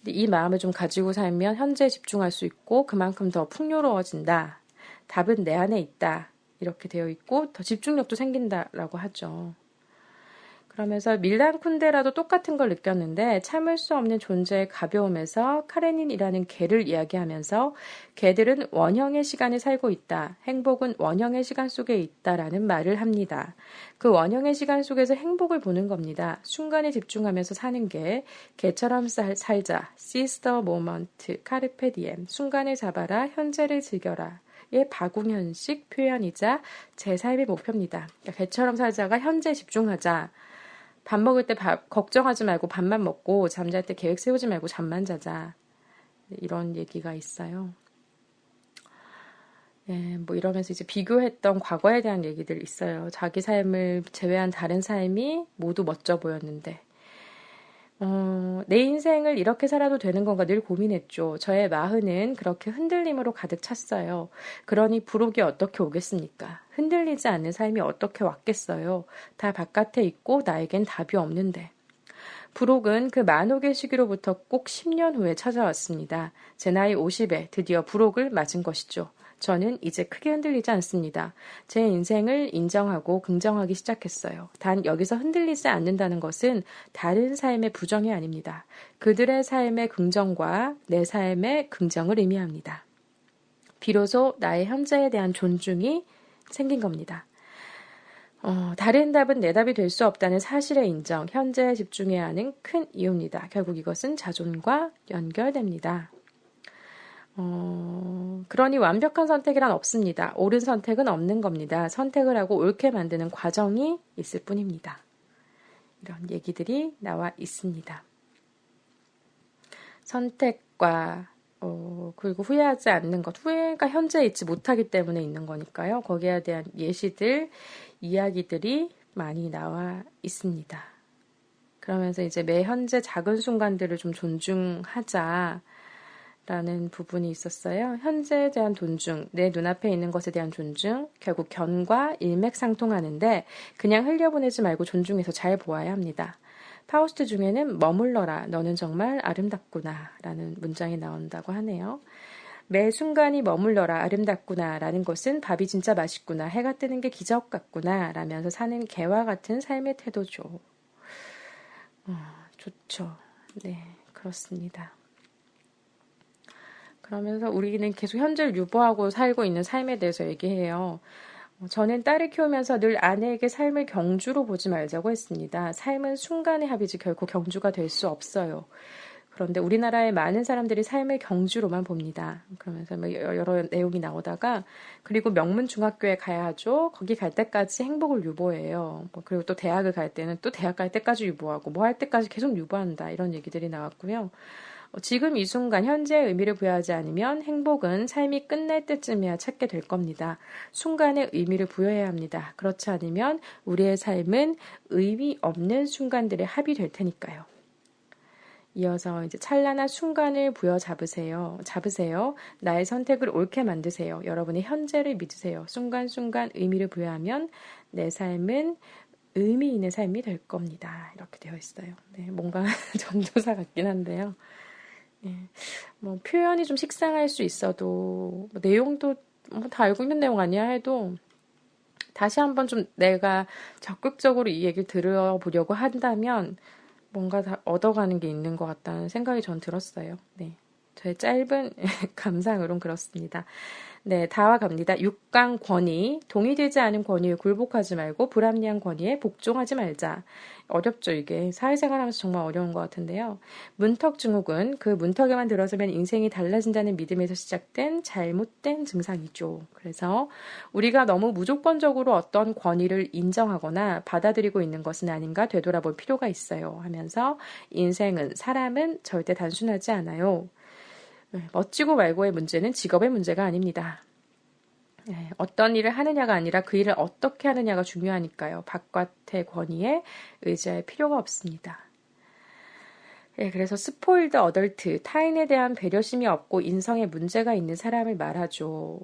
근데 이 마음을 좀 가지고 살면 현재에 집중할 수 있고 그만큼 더 풍요로워진다. 답은 내 안에 있다. 이렇게 되어 있고 더 집중력도 생긴다라고 하죠. 그러면서 밀란 쿤데라도 똑같은 걸 느꼈는데 참을 수 없는 존재의 가벼움에서 카레닌이라는 개를 이야기하면서 개들은 원형의 시간에 살고 있다. 행복은 원형의 시간 속에 있다라는 말을 합니다. 그 원형의 시간 속에서 행복을 보는 겁니다. 순간에 집중하면서 사는 게 개처럼 살자. Seize the moment. 카르페 디엠. 순간을 잡아라. 현재를 즐겨라. 의 박웅현식 표현이자 제 삶의 목표입니다. 그러니까 개처럼 살자가 현재에 집중하자. 밥 먹을 때 걱정하지 말고 밥만 먹고 잠잘 때 계획 세우지 말고 잠만 자자. 이런 얘기가 있어요. 네, 뭐 이러면서 이제 비교했던 과거에 대한 얘기들 있어요. 자기 삶을 제외한 다른 삶이 모두 멋져 보였는데 내 인생을 이렇게 살아도 되는 건가 늘 고민했죠. 저의 마흔은 그렇게 흔들림으로 가득 찼어요. 그러니 부록이 어떻게 오겠습니까? 흔들리지 않는 삶이 어떻게 왔겠어요? 다 바깥에 있고 나에겐 답이 없는데. 부록은 그 만혹의 시기로부터 꼭 10년 후에 찾아왔습니다. 제 나이 50에 드디어 부록을 맞은 것이죠. 저는 이제 크게 흔들리지 않습니다. 제 인생을 인정하고 긍정하기 시작했어요. 단 여기서 흔들리지 않는다는 것은 다른 삶의 부정이 아닙니다. 그들의 삶의 긍정과 내 삶의 긍정을 의미합니다. 비로소 나의 현재에 대한 존중이 생긴 겁니다. 다른 답은 내 답이 될 수 없다는 사실의 인정, 현재에 집중해야 하는 큰 이유입니다. 결국 이것은 자존과 연결됩니다. 그러니 완벽한 선택이란 없습니다. 옳은 선택은 없는 겁니다. 선택을 하고 옳게 만드는 과정이 있을 뿐입니다. 이런 얘기들이 나와 있습니다. 선택과 그리고 후회하지 않는 것, 후회가 현재에 있지 못하기 때문에 있는 거니까요. 거기에 대한 예시들, 이야기들이 많이 나와 있습니다. 그러면서 이제 매 현재 작은 순간들을 좀 존중하자라는 부분이 있었어요. 현재에 대한 존중, 내 눈앞에 있는 것에 대한 존중, 결국 견과 일맥상통하는데 그냥 흘려보내지 말고 존중해서 잘 보아야 합니다. 파우스트 중에는 머물러라, 너는 정말 아름답구나 라는 문장이 나온다고 하네요. 매 순간이 머물러라, 아름답구나 라는 것은 밥이 진짜 맛있구나, 해가 뜨는 게 기적 같구나 라면서 사는 개와 같은 삶의 태도죠. 좋죠. 네, 그렇습니다. 그러면서 우리는 계속 현재를 유보하고 살고 있는 삶에 대해서 얘기해요. 저는 딸을 키우면서 늘 아내에게 삶을 경주로 보지 말자고 했습니다. 삶은 순간의 합이지 결코 경주가 될 수 없어요. 그런데 우리나라의 많은 사람들이 삶을 경주로만 봅니다. 그러면서 여러 내용이 나오다가 그리고 명문 중학교에 가야 하죠. 거기 갈 때까지 행복을 유보해요. 그리고 또 대학을 갈 때는 또 대학 갈 때까지 유보하고 뭐 할 때까지 계속 유보한다. 이런 얘기들이 나왔고요. 지금 이 순간 현재의 의미를 부여하지 않으면 행복은 삶이 끝날 때쯤이야 찾게 될 겁니다. 순간에 의미를 부여해야 합니다. 그렇지 않으면 우리의 삶은 의미 없는 순간들의 합이 될 테니까요. 이어서 이제 찬란한 순간을 부여잡으세요. 나의 선택을 옳게 만드세요. 여러분의 현재를 믿으세요. 순간순간 의미를 부여하면 내 삶은 의미 있는 삶이 될 겁니다. 이렇게 되어 있어요. 네, 뭔가 전도사 같긴 한데요. 네, 뭐 표현이 좀 식상할 수 있어도 뭐 내용도 다 알고 있는 내용 아니야 해도 다시 한번 좀 내가 적극적으로 이 얘기를 들어보려고 한다면 뭔가 다 얻어가는 게 있는 것 같다는 생각이 전 들었어요. 네. 저의 짧은 감상으론 그렇습니다. 네, 다와 갑니다. 6강 권위. 동의되지 않은 권위에 굴복하지 말고 불합리한 권위에 복종하지 말자. 어렵죠, 이게. 사회생활 하면서 정말 어려운 것 같은데요. 문턱 증후군. 그 문턱에만 들어서면 인생이 달라진다는 믿음에서 시작된 잘못된 증상이죠. 그래서 우리가 너무 무조건적으로 어떤 권위를 인정하거나 받아들이고 있는 것은 아닌가 되돌아볼 필요가 있어요. 하면서 인생은, 사람은 절대 단순하지 않아요. 멋지고 말고의 문제는 직업의 문제가 아닙니다. 어떤 일을 하느냐가 아니라 그 일을 어떻게 하느냐가 중요하니까요. 바깥의 권위에 의지할 필요가 없습니다. 그래서 스포일드 어덜트, 타인에 대한 배려심이 없고 인성에 문제가 있는 사람을 말하죠.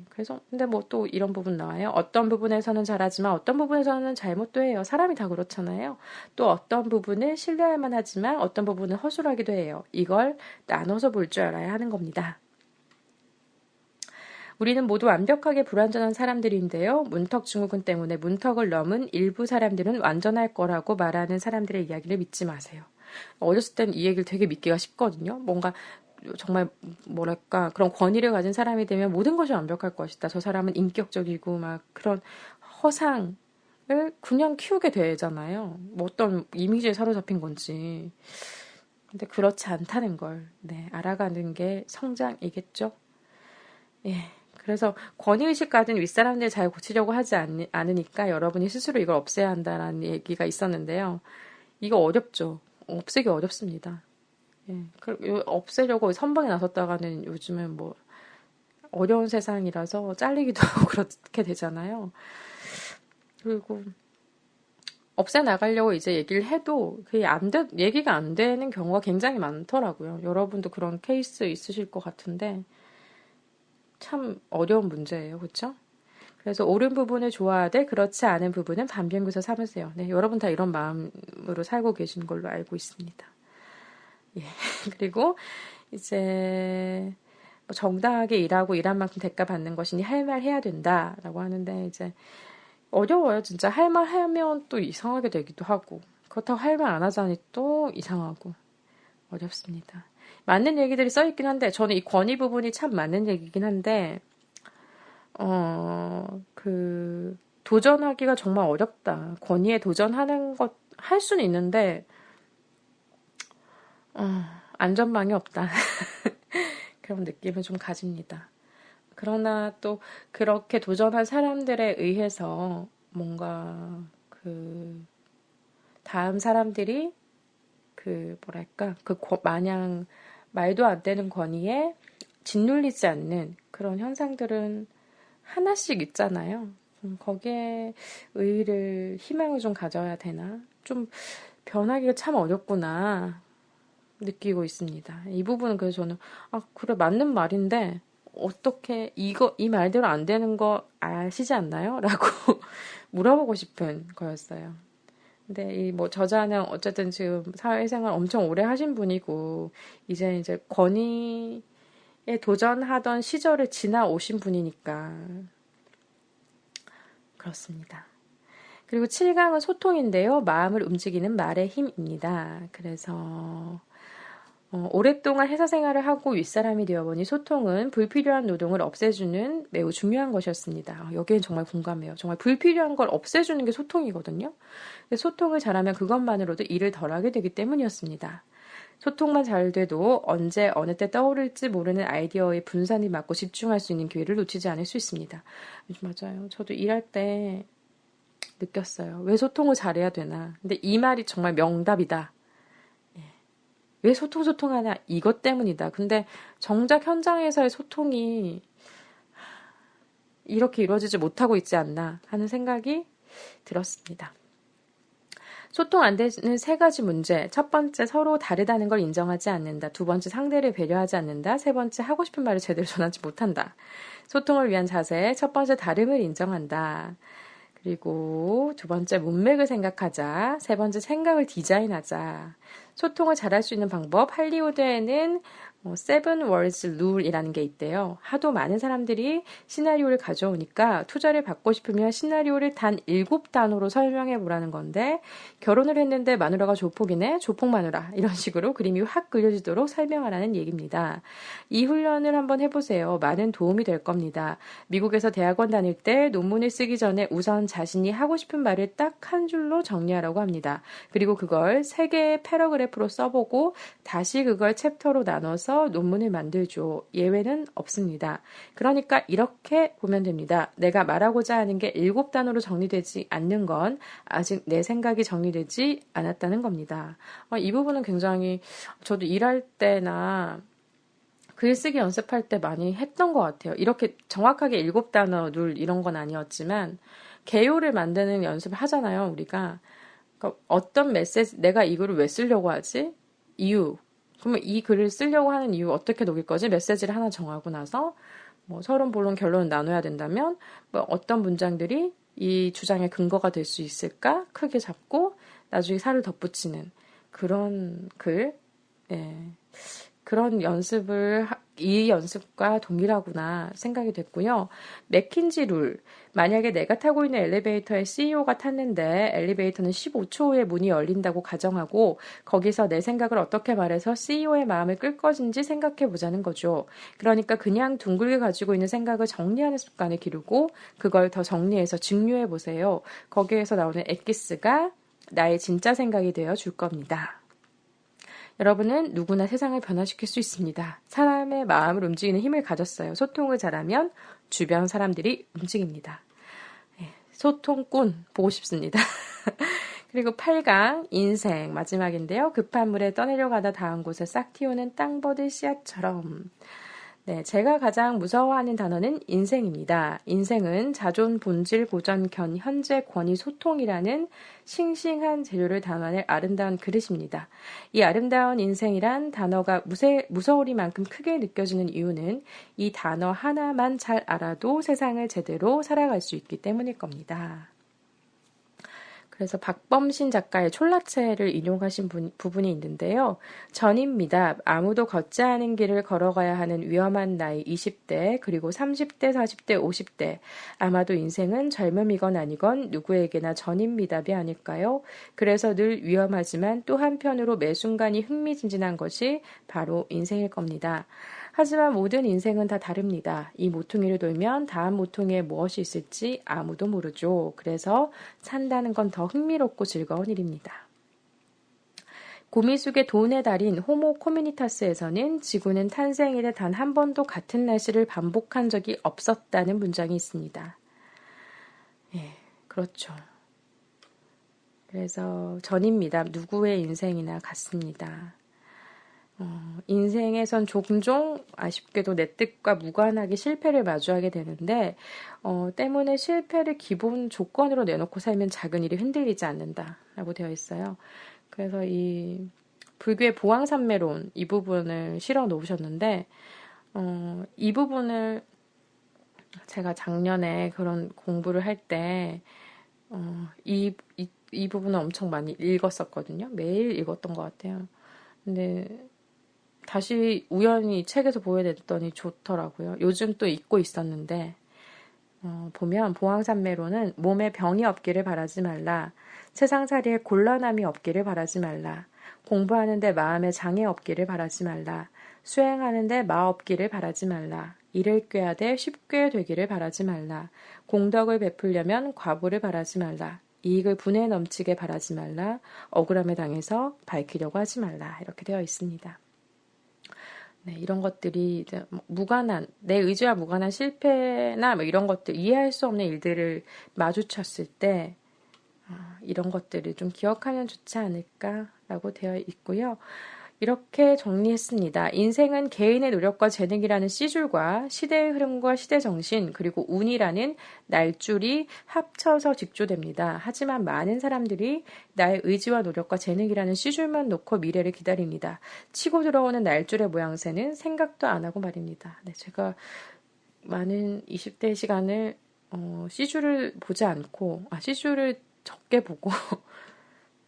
그래서 근데 뭐 또 이런 부분 나와요. 어떤 부분에서는 잘하지만 어떤 부분에서는 잘못도 해요. 사람이 다 그렇잖아요. 또 어떤 부분은 신뢰할 만하지만 어떤 부분은 허술하기도 해요. 이걸 나눠서 볼 줄 알아야 하는 겁니다. 우리는 모두 완벽하게 불완전한 사람들인데요. 문턱 증후군 때문에 문턱을 넘은 일부 사람들은 완전할 거라고 말하는 사람들의 이야기를 믿지 마세요. 어렸을 땐 이 얘기를 되게 믿기가 쉽거든요. 뭔가 정말 뭐랄까 그런 권위를 가진 사람이 되면 모든 것이 완벽할 것이다. 저 사람은 인격적이고 막 그런 허상을 그냥 키우게 되잖아요. 뭐 어떤 이미지에 사로잡힌 건지. 근데 그렇지 않다는 걸 알아가는 게 성장이겠죠. 예. 그래서 권위의식 가진 윗사람들 잘 고치려고 하지 않으니까 여러분이 스스로 이걸 없애야 한다라는 얘기가 있었는데요. 이거 어렵죠. 없애기 어렵습니다. 없애려고 선방에 나섰다가는 요즘은 뭐 어려운 세상이라서 잘리기도 하고 그렇게 되잖아요. 그리고 없애 나가려고 이제 얘기를 해도 그게 얘기가 안 되는 경우가 굉장히 많더라고요. 여러분도 그런 케이스 있으실 것 같은데 참 어려운 문제예요. 그렇죠? 그래서 옳은 부분을 좋아하되 그렇지 않은 부분은 반변구서 삼으세요. 네, 여러분 다 이런 마음으로 살고 계신 걸로 알고 있습니다. 예. 그리고 이제 정당하게 일하고 일한 만큼 대가 받는 것이니 할 말 해야 된다라고 하는데 이제 어려워요. 진짜 할 말 하면 또 이상하게 되기도 하고 그렇다고 할 말 안 하자니 또 이상하고 어렵습니다. 맞는 얘기들이 써있긴 한데 저는 이 권위 부분이 참 맞는 얘기긴 한데 도전하기가 정말 어렵다. 권위에 도전하는 것, 할 수는 있는데, 안전망이 없다. 그런 느낌을 좀 가집니다. 그러나 또 그렇게 도전한 사람들에 의해서 뭔가 다음 사람들이 마냥 말도 안 되는 권위에 짓눌리지 않는 그런 현상들은 하나씩 있잖아요. 거기에 희망을 좀 가져야 되나? 좀 변하기가 참 어렵구나 느끼고 있습니다. 이 부분은 그래서 저는 그래 맞는 말인데 어떻게 이 말대로 안 되는 거 아시지 않나요? 라고 물어보고 싶은 거였어요. 근데 저자는 어쨌든 지금 사회생활 엄청 오래 하신 분이고 이제 권위에 도전하던 시절을 지나오신 분이니까 그렇습니다. 그리고 7강은 소통인데요. 마음을 움직이는 말의 힘입니다. 그래서 오랫동안 회사 생활을 하고 윗사람이 되어보니 소통은 불필요한 노동을 없애주는 매우 중요한 것이었습니다. 여기엔 정말 공감해요. 정말 불필요한 걸 없애주는 게 소통이거든요. 소통을 잘하면 그것만으로도 일을 덜하게 되기 때문이었습니다. 소통만 잘 돼도 언제 어느 때 떠오를지 모르는 아이디어의 분산이 맞고 집중할 수 있는 기회를 놓치지 않을 수 있습니다. 맞아요. 저도 일할 때 느꼈어요. 왜 소통을 잘해야 되나. 근데 이 말이 정말 명답이다. 왜 소통하냐? 이것 때문이다. 근데 정작 현장에서의 소통이 이렇게 이루어지지 못하고 있지 않나 하는 생각이 들었습니다. 소통 안 되는 3가지 문제. 첫 번째, 서로 다르다는 걸 인정하지 않는다. 두 번째, 상대를 배려하지 않는다. 세 번째, 하고 싶은 말을 제대로 전하지 못한다. 소통을 위한 자세. 첫 번째, 다름을 인정한다. 그리고 두 번째, 문맥을 생각하자. 세 번째, 생각을 디자인하자. 소통을 잘할 수 있는 방법. 할리우드에는 세븐 월즈 룰이라는 게 있대요. 하도 많은 사람들이 시나리오를 가져오니까 투자를 받고 싶으면 시나리오를 단 7단어로 설명해 보라는 건데, 결혼을 했는데 마누라가 조폭이네, 조폭 마누라, 이런 식으로 그림이 확 그려지도록 설명하라는 얘기입니다. 이 훈련을 한번 해보세요. 많은 도움이 될 겁니다. 미국에서 대학원 다닐 때 논문을 쓰기 전에 우선 자신이 하고 싶은 말을 딱 한 줄로 정리하라고 합니다. 그리고 그걸 3개의 패러그래프로 써보고 다시 그걸 챕터로 나눠서 논문을 만들죠. 예외는 없습니다. 그러니까 이렇게 보면 됩니다. 내가 말하고자 하는 게 7단어로 정리되지 않는 건 아직 내 생각이 정리되지 않았다는 겁니다. 이 부분은 굉장히 저도 일할 때나 글쓰기 연습할 때 많이 했던 것 같아요. 이렇게 정확하게 7단어 룰 이런 건 아니었지만 개요를 만드는 연습을 하잖아요. 우리가. 그러니까 어떤 메시지, 내가 이거를 왜 쓰려고 하지? 이유. 그러면 이 글을 쓰려고 하는 이유 어떻게 녹일 거지? 메시지를 하나 정하고 나서 서론, 본론, 결론을 나눠야 된다면 어떤 문장들이 이 주장의 근거가 될 수 있을까? 크게 잡고 나중에 살을 덧붙이는 그런 글. 예. 그런 이 연습과 동일하구나 생각이 됐고요. 맥킨지 룰. 만약에 내가 타고 있는 엘리베이터에 CEO가 탔는데 엘리베이터는 15초 후에 문이 열린다고 가정하고 거기서 내 생각을 어떻게 말해서 CEO의 마음을 끌 것인지 생각해 보자는 거죠. 그러니까 그냥 둥글게 가지고 있는 생각을 정리하는 습관을 기르고 그걸 더 정리해서 증류해 보세요. 거기에서 나오는 엑기스가 나의 진짜 생각이 되어 줄 겁니다. 여러분은 누구나 세상을 변화시킬 수 있습니다. 사람의 마음을 움직이는 힘을 가졌어요. 소통을 잘하면 주변 사람들이 움직입니다. 소통꾼 보고 싶습니다. 그리고 8강 인생 마지막인데요. 급한 물에 떠내려가다 닿은 곳에 싹 튀어오는 땅버들 씨앗처럼. 네, 제가 가장 무서워하는 단어는 인생입니다. 인생은 자존, 본질, 고전, 견, 현재, 권위, 소통이라는 싱싱한 재료를 담아낼 아름다운 그릇입니다. 이 아름다운 인생이란 단어가 무서우리만큼 크게 느껴지는 이유는 이 단어 하나만 잘 알아도 세상을 제대로 살아갈 수 있기 때문일 겁니다. 그래서 박범신 작가의 촐라체를 인용하신 부분이 있는데요. 전입니다. 아무도 걷지 않은 길을 걸어가야 하는 위험한 나이 20대, 그리고 30대, 40대, 50대. 아마도 인생은 젊음이건 아니건 누구에게나 전입니다이 아닐까요? 그래서 늘 위험하지만 또 한편으로 매 순간이 흥미진진한 것이 바로 인생일 겁니다. 하지만 모든 인생은 다 다릅니다. 이 모퉁이를 돌면 다음 모퉁이에 무엇이 있을지 아무도 모르죠. 그래서 산다는 건 더 흥미롭고 즐거운 일입니다. 고미숙의 돈의 달인 호모 코미니타스에서는 지구는 탄생 이래 단 한 번도 같은 날씨를 반복한 적이 없었다는 문장이 있습니다. 예, 그렇죠. 그래서 전입니다. 누구의 인생이나 같습니다. 인생에선 종종 아쉽게도 내 뜻과 무관하게 실패를 마주하게 되는데 때문에 실패를 기본 조건으로 내놓고 살면 작은 일이 흔들리지 않는다라고 되어 있어요. 그래서 이 불교의 보왕산매론 이 부분을 실어 놓으셨는데 이 부분을 제가 작년에 그런 공부를 할 때 이 부분을 엄청 많이 읽었었거든요. 매일 읽었던 것 같아요. 근데 다시 우연히 책에서 보게 됐더니 좋더라고요. 요즘 또 읽고 있었는데 보면 보왕산매로는 몸에 병이 없기를 바라지 말라. 세상살이에 곤란함이 없기를 바라지 말라. 공부하는데 마음에 장애 없기를 바라지 말라. 수행하는데 마 없기를 바라지 말라. 일을 꾀하되 쉽게 되기를 바라지 말라. 공덕을 베풀려면 과보를 바라지 말라. 이익을 분에 넘치게 바라지 말라. 억울함에 당해서 밝히려고 하지 말라. 이렇게 되어 있습니다. 네, 이런 것들이 이제 무관한, 내 의지와 무관한 실패나 뭐 이런 것들, 이해할 수 없는 일들을 마주쳤을 때, 이런 것들을 좀 기억하면 좋지 않을까라고 되어 있고요. 이렇게 정리했습니다. 인생은 개인의 노력과 재능이라는 씨줄과 시대의 흐름과 시대 정신 그리고 운이라는 날줄이 합쳐서 직조됩니다. 하지만 많은 사람들이 나의 의지와 노력과 재능이라는 씨줄만 놓고 미래를 기다립니다. 치고 들어오는 날줄의 모양새는 생각도 안 하고 말입니다. 네, 제가 많은 20대 시간을 씨줄을 보지 않고 씨줄을 적게 보고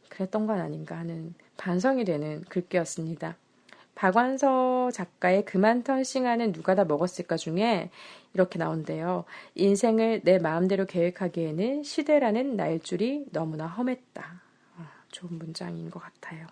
그랬던 건 아닌가 하는 반성이 되는 글귀였습니다. 박완서 작가의 그만 턴싱하는 누가 다 먹었을까 중에 이렇게 나온대요. 인생을 내 마음대로 계획하기에는 시대라는 날줄이 너무나 험했다. 좋은 문장인 것 같아요.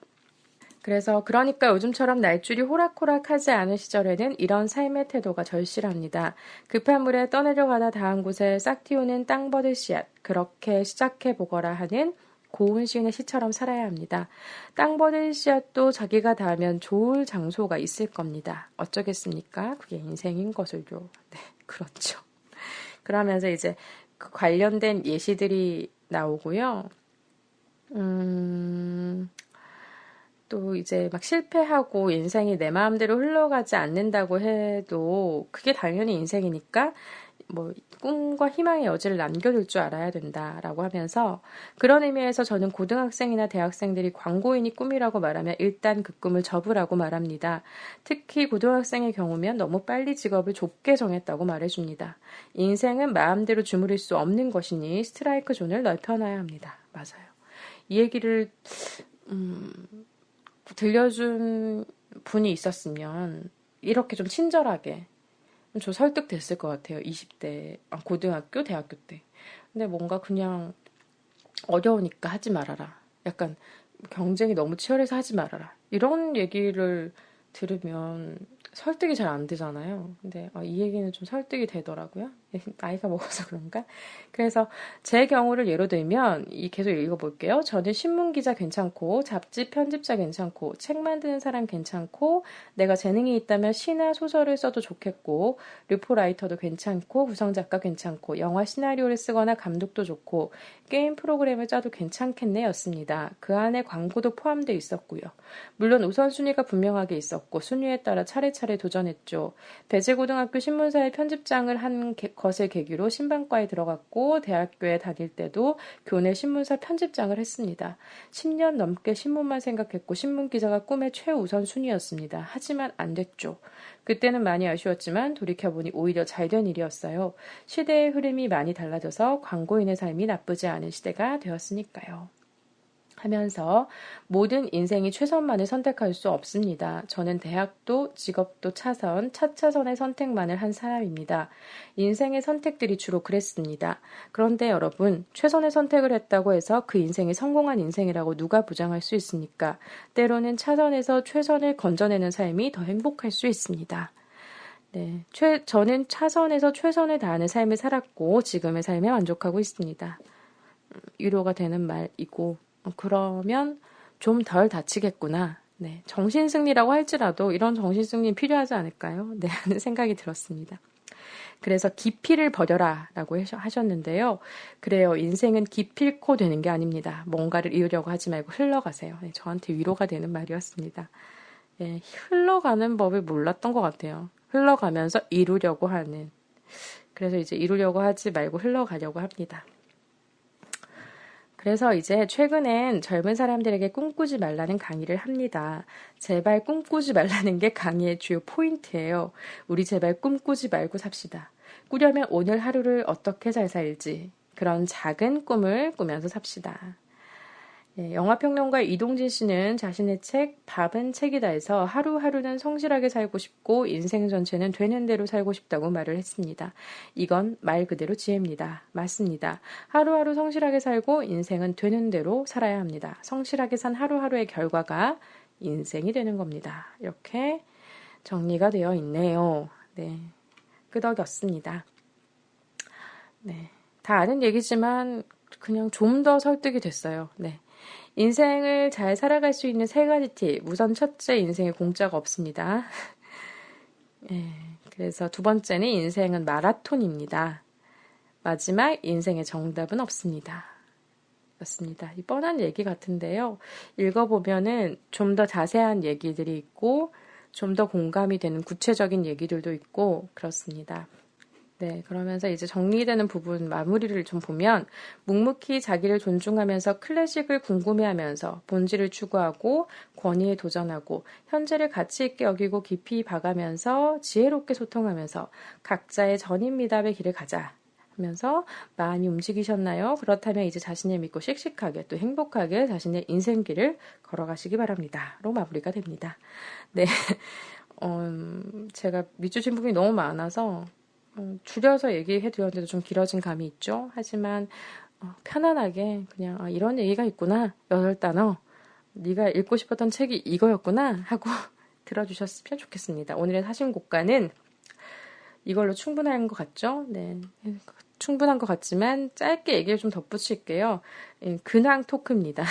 그래서 그러니까 요즘처럼 날줄이 호락호락하지 않은 시절에는 이런 삶의 태도가 절실합니다. 급한 물에 떠내려가다 닿은 곳에 싹 틔우는 땅버들 씨앗 그렇게 시작해보거라 하는 고운 시인의 시처럼 살아야 합니다. 땅버들 씨앗도 자기가 닿으면 좋을 장소가 있을 겁니다. 어쩌겠습니까? 그게 인생인 것을요. 네, 그렇죠. 그러면서 이제 그 관련된 예시들이 나오고요. 또 이제 막 실패하고 인생이 내 마음대로 흘러가지 않는다고 해도 그게 당연히 인생이니까 뭐 꿈과 희망의 여지를 남겨둘 줄 알아야 된다라고 하면서 그런 의미에서 저는 고등학생이나 대학생들이 광고인이 꿈이라고 말하면 일단 그 꿈을 접으라고 말합니다. 특히 고등학생의 경우면 너무 빨리 직업을 좁게 정했다고 말해줍니다. 인생은 마음대로 주무릴 수 없는 것이니 스트라이크 존을 넓혀놔야 합니다. 맞아요. 이 얘기를 들려준 분이 있었으면 이렇게 좀 친절하게 저 설득됐을 것 같아요. 20대, 고등학교, 대학교 때. 근데 뭔가 그냥 어려우니까 하지 말아라. 약간 경쟁이 너무 치열해서 하지 말아라. 이런 얘기를 들으면 설득이 잘 안 되잖아요. 근데 이 얘기는 좀 설득이 되더라고요. 나이가 먹어서 그런가? 그래서 제 경우를 예로 들면 계속 읽어볼게요. 저는 신문기자 괜찮고 잡지 편집자 괜찮고 책 만드는 사람 괜찮고 내가 재능이 있다면 시나 소설을 써도 좋겠고 르포라이터도 괜찮고 구성작가 괜찮고 영화 시나리오를 쓰거나 감독도 좋고 게임 프로그램을 짜도 괜찮겠네 였습니다. 그 안에 광고도 포함되어 있었고요. 물론 우선순위가 분명하게 있었고 순위에 따라 차례차례 도전했죠. 배재고등학교 신문사의 편집장을 한 것을 계기로 신방과에 들어갔고 대학교에 다닐 때도 교내 신문사 편집장을 했습니다. 10년 넘게 신문만 생각했고 신문기자가 꿈의 최우선순위였습니다. 하지만 안 됐죠. 그때는 많이 아쉬웠지만 돌이켜보니 오히려 잘된 일이었어요. 시대의 흐름이 많이 달라져서 광고인의 삶이 나쁘지 않은 시대가 되었으니까요. 하면서 모든 인생이 최선만을 선택할 수 없습니다. 저는 대학도 직업도 차차선의 선택만을 한 사람입니다. 인생의 선택들이 주로 그랬습니다. 그런데 여러분, 최선의 선택을 했다고 해서 그 인생이 성공한 인생이라고 누가 보장할 수 있습니까? 때로는 차선에서 최선을 건져내는 삶이 더 행복할 수 있습니다. 네, 저는 차선에서 최선을 다하는 삶을 살았고 지금의 삶에 만족하고 있습니다. 위로가 되는 말이고 그러면 좀 덜 다치겠구나. 네, 정신승리라고 할지라도 이런 정신승리 필요하지 않을까요? 네, 하는 생각이 들었습니다. 그래서 기피를 버려라라고 하셨는데요. 그래요. 인생은 기필코 되는 게 아닙니다. 뭔가를 이루려고 하지 말고 흘러가세요. 네, 저한테 위로가 되는 말이었습니다. 네, 흘러가는 법을 몰랐던 것 같아요. 흘러가면서 이루려고 하는. 그래서 이제 이루려고 하지 말고 흘러가려고 합니다. 그래서 이제 최근엔 젊은 사람들에게 꿈꾸지 말라는 강의를 합니다. 제발 꿈꾸지 말라는 게 강의의 주요 포인트예요. 우리 제발 꿈꾸지 말고 삽시다. 꾸려면 오늘 하루를 어떻게 잘 살지. 그런 작은 꿈을 꾸면서 삽시다. 예, 영화평론가 이동진 씨는 자신의 책 밥은 책이다에서 하루하루는 성실하게 살고 싶고 인생 전체는 되는 대로 살고 싶다고 말을 했습니다. 이건 말 그대로 지혜입니다. 맞습니다. 하루하루 성실하게 살고 인생은 되는 대로 살아야 합니다. 성실하게 산 하루하루의 결과가 인생이 되는 겁니다. 이렇게 정리가 되어 있네요. 네, 끄덕였습니다. 네, 다 아는 얘기지만 그냥 좀 더 설득이 됐어요. 네. 인생을 잘 살아갈 수 있는 세 가지 팁. 우선 첫째, 인생에 공짜가 없습니다. 예, 그래서 두 번째는 인생은 마라톤입니다. 마지막, 인생의 정답은 없습니다. 였습니다. 이 뻔한 얘기 같은데요. 읽어보면은 좀 더 자세한 얘기들이 있고, 좀 더 공감이 되는 구체적인 얘기들도 있고, 그렇습니다. 네, 그러면서 이제 정리되는 부분 마무리를 좀 보면 묵묵히 자기를 존중하면서 클래식을 궁금해하면서 본질을 추구하고 권위에 도전하고 현재를 가치 있게 여기고 깊이 봐가면서 지혜롭게 소통하면서 각자의 전인미답의 길을 가자 하면서 많이 움직이셨나요? 그렇다면 이제 자신을 믿고 씩씩하게 또 행복하게 자신의 인생길을 걸어가시기 바랍니다.로 마무리가 됩니다. 네, 제가 밑주신 부분이 너무 많아서 줄여서 얘기해 드렸는데도 좀 길어진 감이 있죠. 하지만 편안하게 그냥 이런 얘기가 있구나. 8단어. 네가 읽고 싶었던 책이 이거였구나 하고 들어주셨으면 좋겠습니다. 오늘의 사신곡가는 이걸로 충분한 것 같죠? 네, 충분한 것 같지만 짧게 얘기를 좀 덧붙일게요. 근황 토크입니다.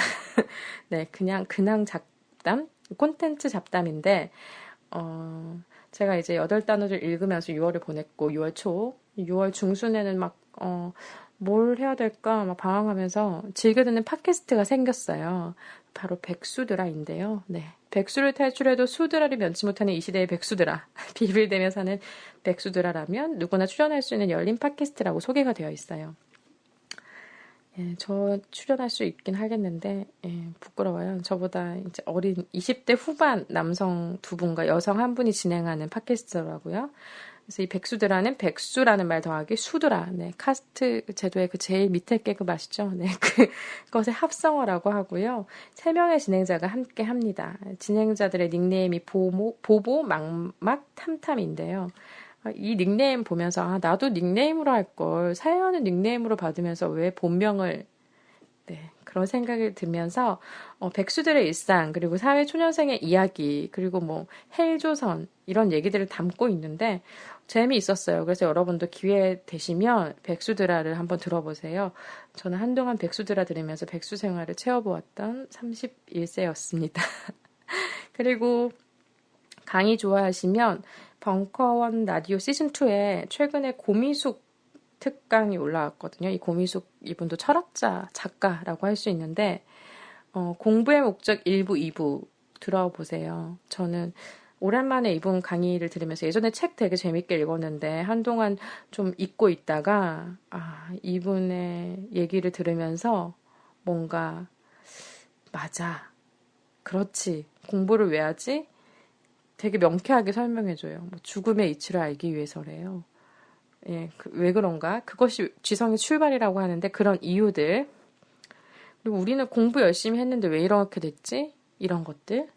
네, 그냥 근황 잡담, 콘텐츠 잡담인데 제가 이제 8단어를 읽으면서 6월을 보냈고, 6월 초, 6월 중순에는 막, 뭘 해야 될까 막 방황하면서 즐겨 듣는 팟캐스트가 생겼어요. 바로 백수드라인데요. 네. 백수를 탈출해도 수드라를 면치 못하는 이 시대의 백수드라. 비빌대며 사는 백수드라라면 누구나 출연할 수 있는 열린 팟캐스트라고 소개가 되어 있어요. 예, 저 출연할 수 있긴 하겠는데, 예, 부끄러워요. 저보다 이제 어린 20대 후반 남성 두 분과 여성 한 분이 진행하는 팟캐스트라고요. 그래서 이 백수드라는 백수라는 말 더하기 수드라, 네, 카스트 제도의 그 제일 밑에 게 그 맛이죠. 네, 그것의 합성어라고 하고요. 3명의 진행자가 함께 합니다. 진행자들의 닉네임이 보보, 막막, 탐탐인데요. 이 닉네임 보면서 나도 닉네임으로 할 걸 사연은 닉네임으로 받으면서 왜 본명을 네, 그런 생각이 들면서 백수들의 일상 그리고 사회 초년생의 이야기 그리고 뭐 헬조선 이런 얘기들을 담고 있는데 재미있었어요. 그래서 여러분도 기회 되시면 백수드라를 한번 들어보세요. 저는 한동안 백수드라 들으면서 백수 생활을 채워보았던 31세였습니다. 그리고 강의 좋아하시면 벙커원 라디오 시즌2에 최근에 고미숙 특강이 올라왔거든요. 이 고미숙 이분도 철학자, 작가라고 할 수 있는데 공부의 목적 1부, 2부 들어보세요. 저는 오랜만에 이분 강의를 들으면서 예전에 책 되게 재밌게 읽었는데 한동안 좀 잊고 있다가 이분의 얘기를 들으면서 뭔가 맞아. 그렇지. 공부를 왜 하지? 되게 명쾌하게 설명해줘요. 뭐 죽음의 이치를 알기 위해서래요. 예, 왜 그런가? 그것이 지성의 출발이라고 하는데 그런 이유들. 그리고 우리는 공부 열심히 했는데 왜 이렇게 됐지? 이런 것들.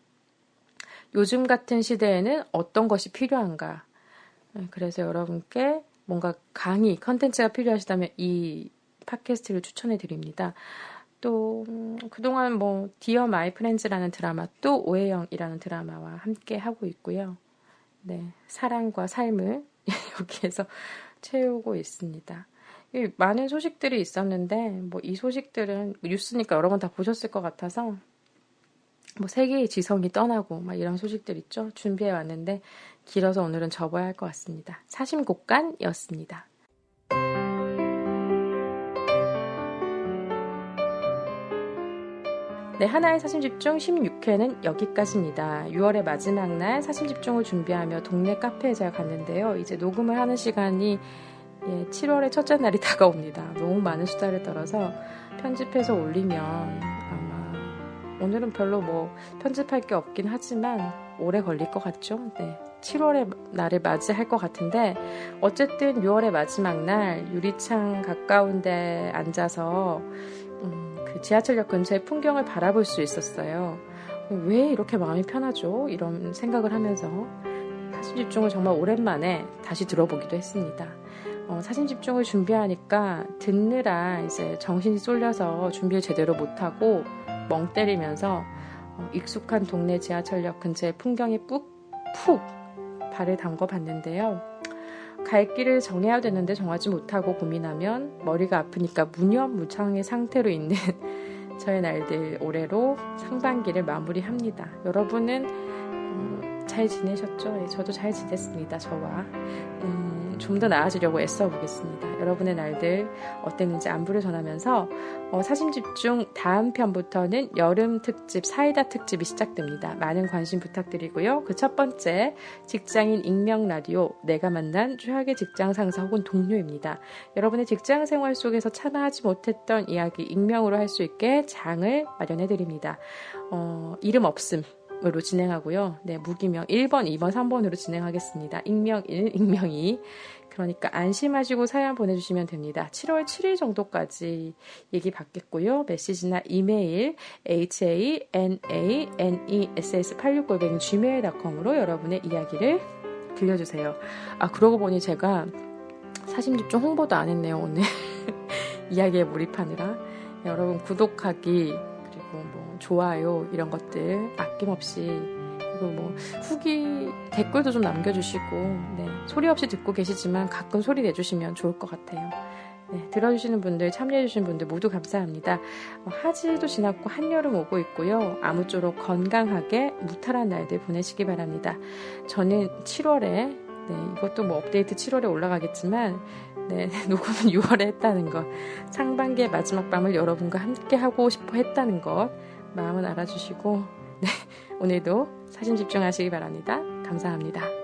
요즘 같은 시대에는 어떤 것이 필요한가? 예, 그래서 여러분께 뭔가 강의, 컨텐츠가 필요하시다면 이 팟캐스트를 추천해 드립니다. 또 그동안 디어 마이 프렌즈라는 드라마 또 오해영이라는 드라마와 함께 하고 있고요. 네, 사랑과 삶을 여기에서 채우고 있습니다. 많은 소식들이 있었는데 뭐 이 소식들은 뉴스니까 여러 번 다 보셨을 것 같아서 뭐 세계의 지성이 떠나고 막 이런 소식들 있죠. 준비해 왔는데 길어서 오늘은 접어야 할 것 같습니다. 사심곡간이었습니다. 네, 하나의 사심집중 16회는 여기까지입니다. 6월의 마지막 날 사심집중을 준비하며 동네 카페에 제가 갔는데요. 이제 녹음을 하는 시간이 7월의 첫째 날이 다가옵니다. 너무 많은 수다를 떨어서 편집해서 올리면 아마 오늘은 별로 뭐 편집할 게 없긴 하지만 오래 걸릴 것 같죠? 네, 7월의 날을 맞이할 것 같은데 어쨌든 6월의 마지막 날 유리창 가까운 데 앉아서 그 지하철역 근처의 풍경을 바라볼 수 있었어요. 왜 이렇게 마음이 편하죠? 이런 생각을 하면서 사심집중을 정말 오랜만에 다시 들어보기도 했습니다. 사심집중을 준비하니까 듣느라 이제 정신이 쏠려서 준비를 제대로 못하고 멍 때리면서 익숙한 동네 지하철역 근처의 풍경에 푹 발을 담궈 봤는데요. 갈 길을 정해야 되는데 정하지 못하고 고민하면 머리가 아프니까 무념무상의 상태로 있는 저의 날들 올해로 상반기를 마무리합니다. 여러분은 잘 지내셨죠? 저도 잘 지냈습니다. 저와 좀 더 나아지려고 애써보겠습니다. 여러분의 날들 어땠는지 안부를 전하면서 사심집중 다음 편부터는 여름 특집, 사이다 특집이 시작됩니다. 많은 관심 부탁드리고요. 그 첫 번째 직장인 익명 라디오, 내가 만난 최악의 직장 상사 혹은 동료입니다. 여러분의 직장 생활 속에서 참아하지 못했던 이야기 익명으로 할 수 있게 장을 마련해드립니다. 이름 없음 으로 진행하고요. 네, 무기명 1번, 2번, 3번으로 진행하겠습니다. 익명 1, 익명 2. 그러니까 안심하시고 사연 보내주시면 됩니다. 7월 7일 정도까지 얘기 받겠고요. 메시지나 이메일 hananess86@gmail.com으로 여러분의 이야기를 들려주세요. 그러고 보니 제가 사심집중 홍보도 안 했네요, 오늘. 이야기에 몰입하느라. 네, 여러분 구독하기 뭐 좋아요 이런 것들 아낌없이 그리고 뭐 후기 댓글도 좀 남겨주시고 네, 소리 없이 듣고 계시지만 가끔 소리 내주시면 좋을 것 같아요. 네, 들어주시는 분들 참여해주신 분들 모두 감사합니다. 하지도 지났고 한여름 오고 있고요. 아무쪼록 건강하게 무탈한 날들 보내시기 바랍니다. 저는 7월에 이것도 뭐 업데이트 7월에 올라가겠지만 녹음은 6월에 했다는 것, 상반기의 마지막 밤을 여러분과 함께 하고 싶어 했다는 것 마음은 알아주시고 오늘도 사심 집중하시기 바랍니다. 감사합니다.